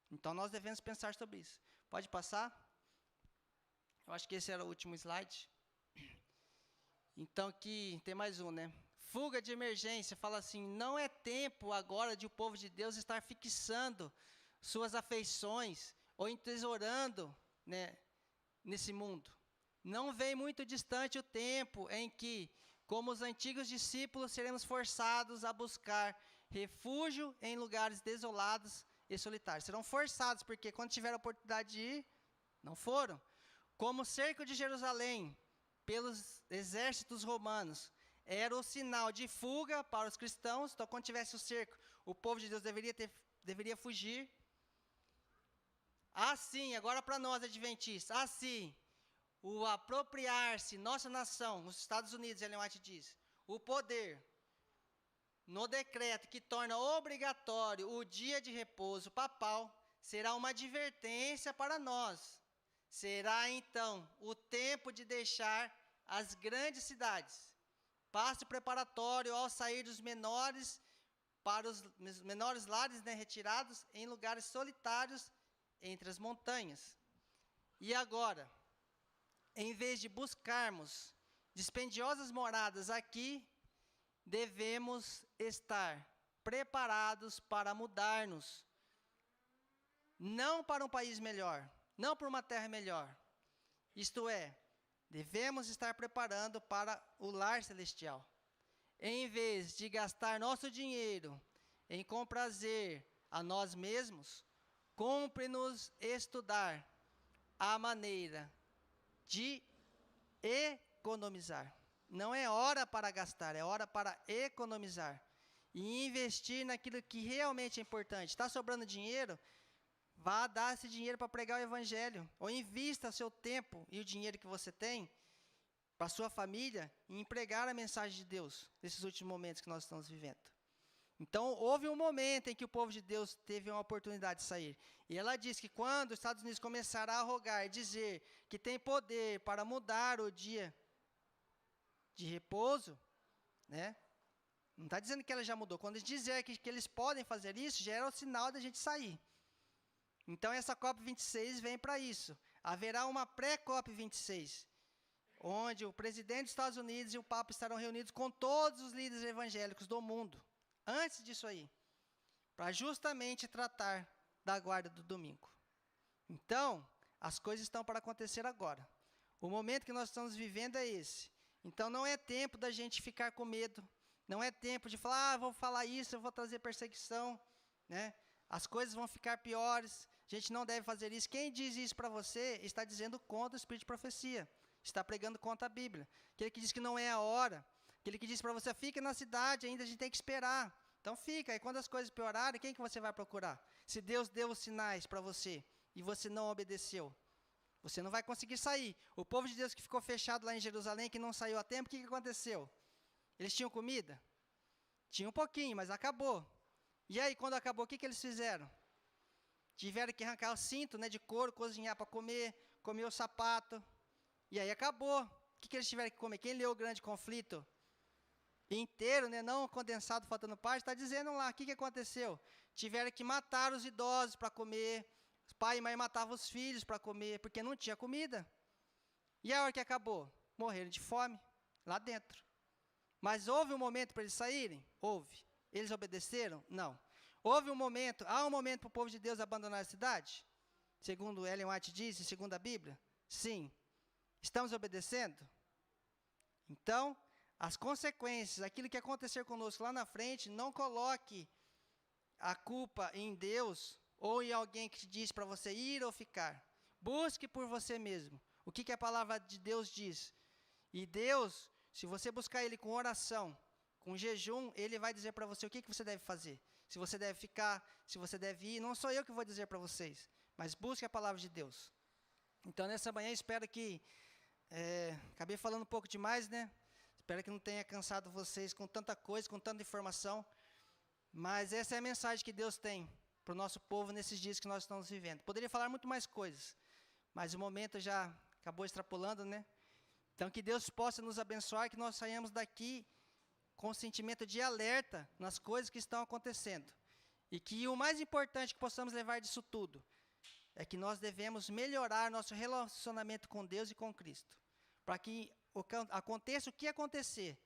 Speaker 1: Então nós devemos pensar sobre isso. Pode passar? Eu acho que esse era o último slide. Então aqui tem mais um, né? Fuga de emergência, fala assim, não é tempo agora de o povo de Deus estar fixando suas afeições ou entesourando, né, nesse mundo. Não vem muito distante o tempo em que, como os antigos discípulos, seremos forçados a buscar refúgio em lugares desolados e solitários. Serão forçados, porque quando tiveram a oportunidade de ir, não foram. Como o cerco de Jerusalém pelos exércitos romanos era o sinal de fuga para os cristãos. Então, quando tivesse o cerco, o povo de Deus deveria fugir. Assim, agora para nós adventistas, assim, o apropriar-se, nossa nação, os Estados Unidos, Ellen White diz, o poder, no decreto que torna obrigatório o dia de repouso papal, será uma advertência para nós. Será, então, o tempo de deixar as grandes cidades. Passo preparatório ao sair dos menores para os menores lares, né, retirados em lugares solitários entre as montanhas. E agora, em vez de buscarmos dispendiosas moradas aqui, devemos estar preparados para mudar-nos. Não para um país melhor, não para uma terra melhor. Isto é, devemos estar preparando para o lar celestial. Em vez de gastar nosso dinheiro em comprazer a nós mesmos, cumpre-nos estudar a maneira de economizar. Não é hora para gastar, é hora para economizar. E investir naquilo que realmente é importante. Está sobrando dinheiro? Vá dar esse dinheiro para pregar o evangelho. Ou invista seu tempo e o dinheiro que você tem para a sua família em pregar a mensagem de Deus nesses últimos momentos que nós estamos vivendo. Então, houve um momento em que o povo de Deus teve uma oportunidade de sair. E ela diz que quando os Estados Unidos começará a rogar e dizer que tem poder para mudar o dia de repouso, né? Não está dizendo que ela já mudou. Quando dizer que eles podem fazer isso, já era o sinal da gente sair. Então, essa COP26 vem para isso. Haverá uma pré-COP26, onde o presidente dos Estados Unidos e o Papa estarão reunidos com todos os líderes evangélicos do mundo, antes disso aí, para justamente tratar da guarda do domingo. Então, as coisas estão para acontecer agora. O momento que nós estamos vivendo é esse. Então, não é tempo da gente ficar com medo, não é tempo de falar, vou falar isso, eu vou trazer perseguição, né? As coisas vão ficar piores, a gente não deve fazer isso. Quem diz isso para você está dizendo contra o espírito de profecia, está pregando contra a Bíblia. Aquele que diz que não é a hora, aquele que diz para você, fica na cidade, ainda a gente tem que esperar. Então fica, e quando as coisas piorarem, quem que você vai procurar? Se Deus deu os sinais para você e você não obedeceu, você não vai conseguir sair. O povo de Deus que ficou fechado lá em Jerusalém, que não saiu a tempo, o que aconteceu? Eles tinham comida? Tinha um pouquinho, mas acabou. E aí, quando acabou, o que eles fizeram? Tiveram que arrancar o cinto, né, de couro, cozinhar para comer o sapato. E aí acabou. O que eles tiveram que comer? Quem leu o grande conflito inteiro, né, não condensado, faltando parte, está dizendo lá, o que aconteceu? Tiveram que matar os idosos para comer, pai e mãe matavam os filhos para comer, porque não tinha comida. E a hora que acabou? Morreram de fome, lá dentro. Mas houve um momento para eles saírem? Houve. Eles obedeceram? Não. Há um momento para o povo de Deus abandonar a cidade? Segundo Ellen White diz, segundo a Bíblia? Sim. Estamos obedecendo? Então, as consequências, aquilo que acontecer conosco lá na frente, não coloque a culpa em Deus ou em alguém que te diz para você ir ou ficar. Busque por você mesmo. O que a palavra de Deus diz? E Deus, se você buscar Ele com oração, com jejum, Ele vai dizer para você o que você deve fazer. Se você deve ficar, se você deve ir, não sou eu que vou dizer para vocês, mas busque a palavra de Deus. Então, nessa manhã, espero que, acabei falando um pouco demais, né? Espero que não tenha cansado vocês com tanta coisa, com tanta informação, mas essa é a mensagem que Deus tem para o nosso povo nesses dias que nós estamos vivendo. Poderia falar muito mais coisas, mas o momento já acabou extrapolando, né? Então, que Deus possa nos abençoar, que nós saímos daqui com um sentimento de alerta nas coisas que estão acontecendo. E que o mais importante que possamos levar disso tudo é que nós devemos melhorar nosso relacionamento com Deus e com Cristo. Para que aconteça o que acontecer,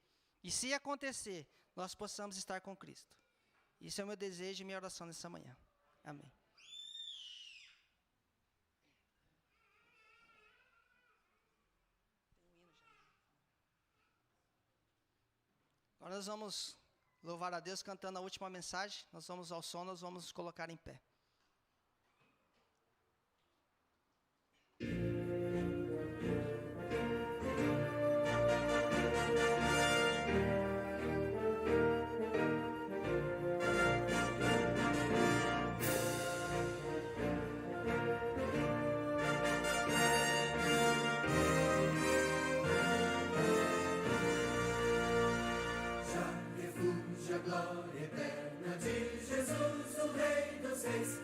Speaker 1: e se acontecer, nós possamos estar com Cristo. Isso é o meu desejo e minha oração nessa manhã. Amém. Agora nós vamos louvar a Deus cantando a última mensagem. Nós vamos ao som, nós vamos nos colocar em pé.
Speaker 2: Já refúgio a glória eterna de Jesus, o Rei dos Reis.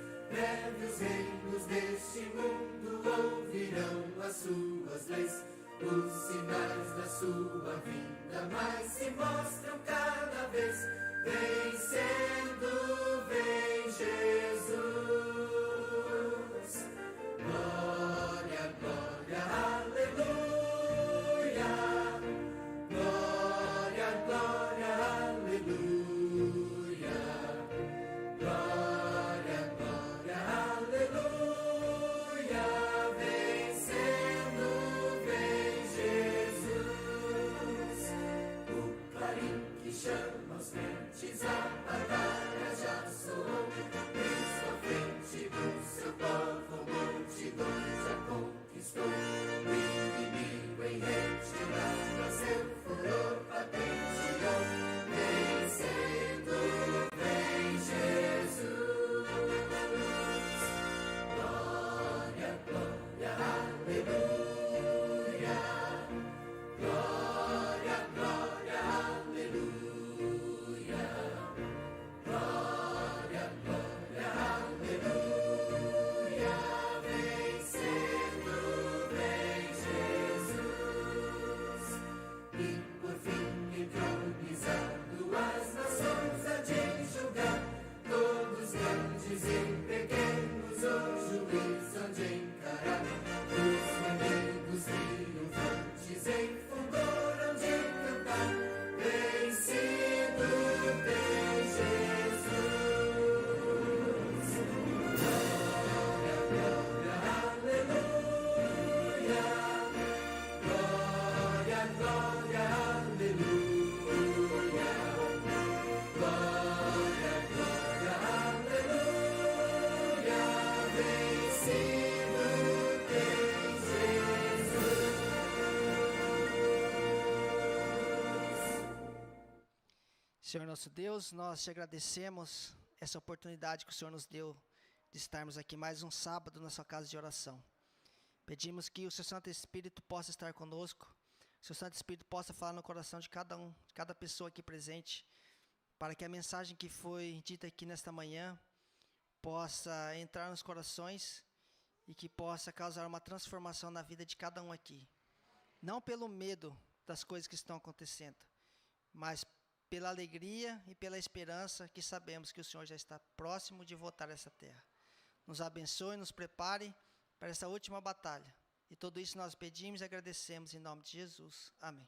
Speaker 1: Senhor nosso Deus, nós te agradecemos essa oportunidade que o Senhor nos deu de estarmos aqui mais um sábado na sua casa de oração. Pedimos que o seu Santo Espírito possa estar conosco, que o seu Santo Espírito possa falar no coração de cada pessoa aqui presente, para que a mensagem que foi dita aqui nesta manhã possa entrar nos corações e que possa causar uma transformação na vida de cada um aqui. Não pelo medo das coisas que estão acontecendo, mas pela alegria e pela esperança que sabemos que o Senhor já está próximo de voltar a essa terra. Nos abençoe, nos prepare para essa última batalha. E tudo isso nós pedimos e agradecemos em nome de Jesus. Amém.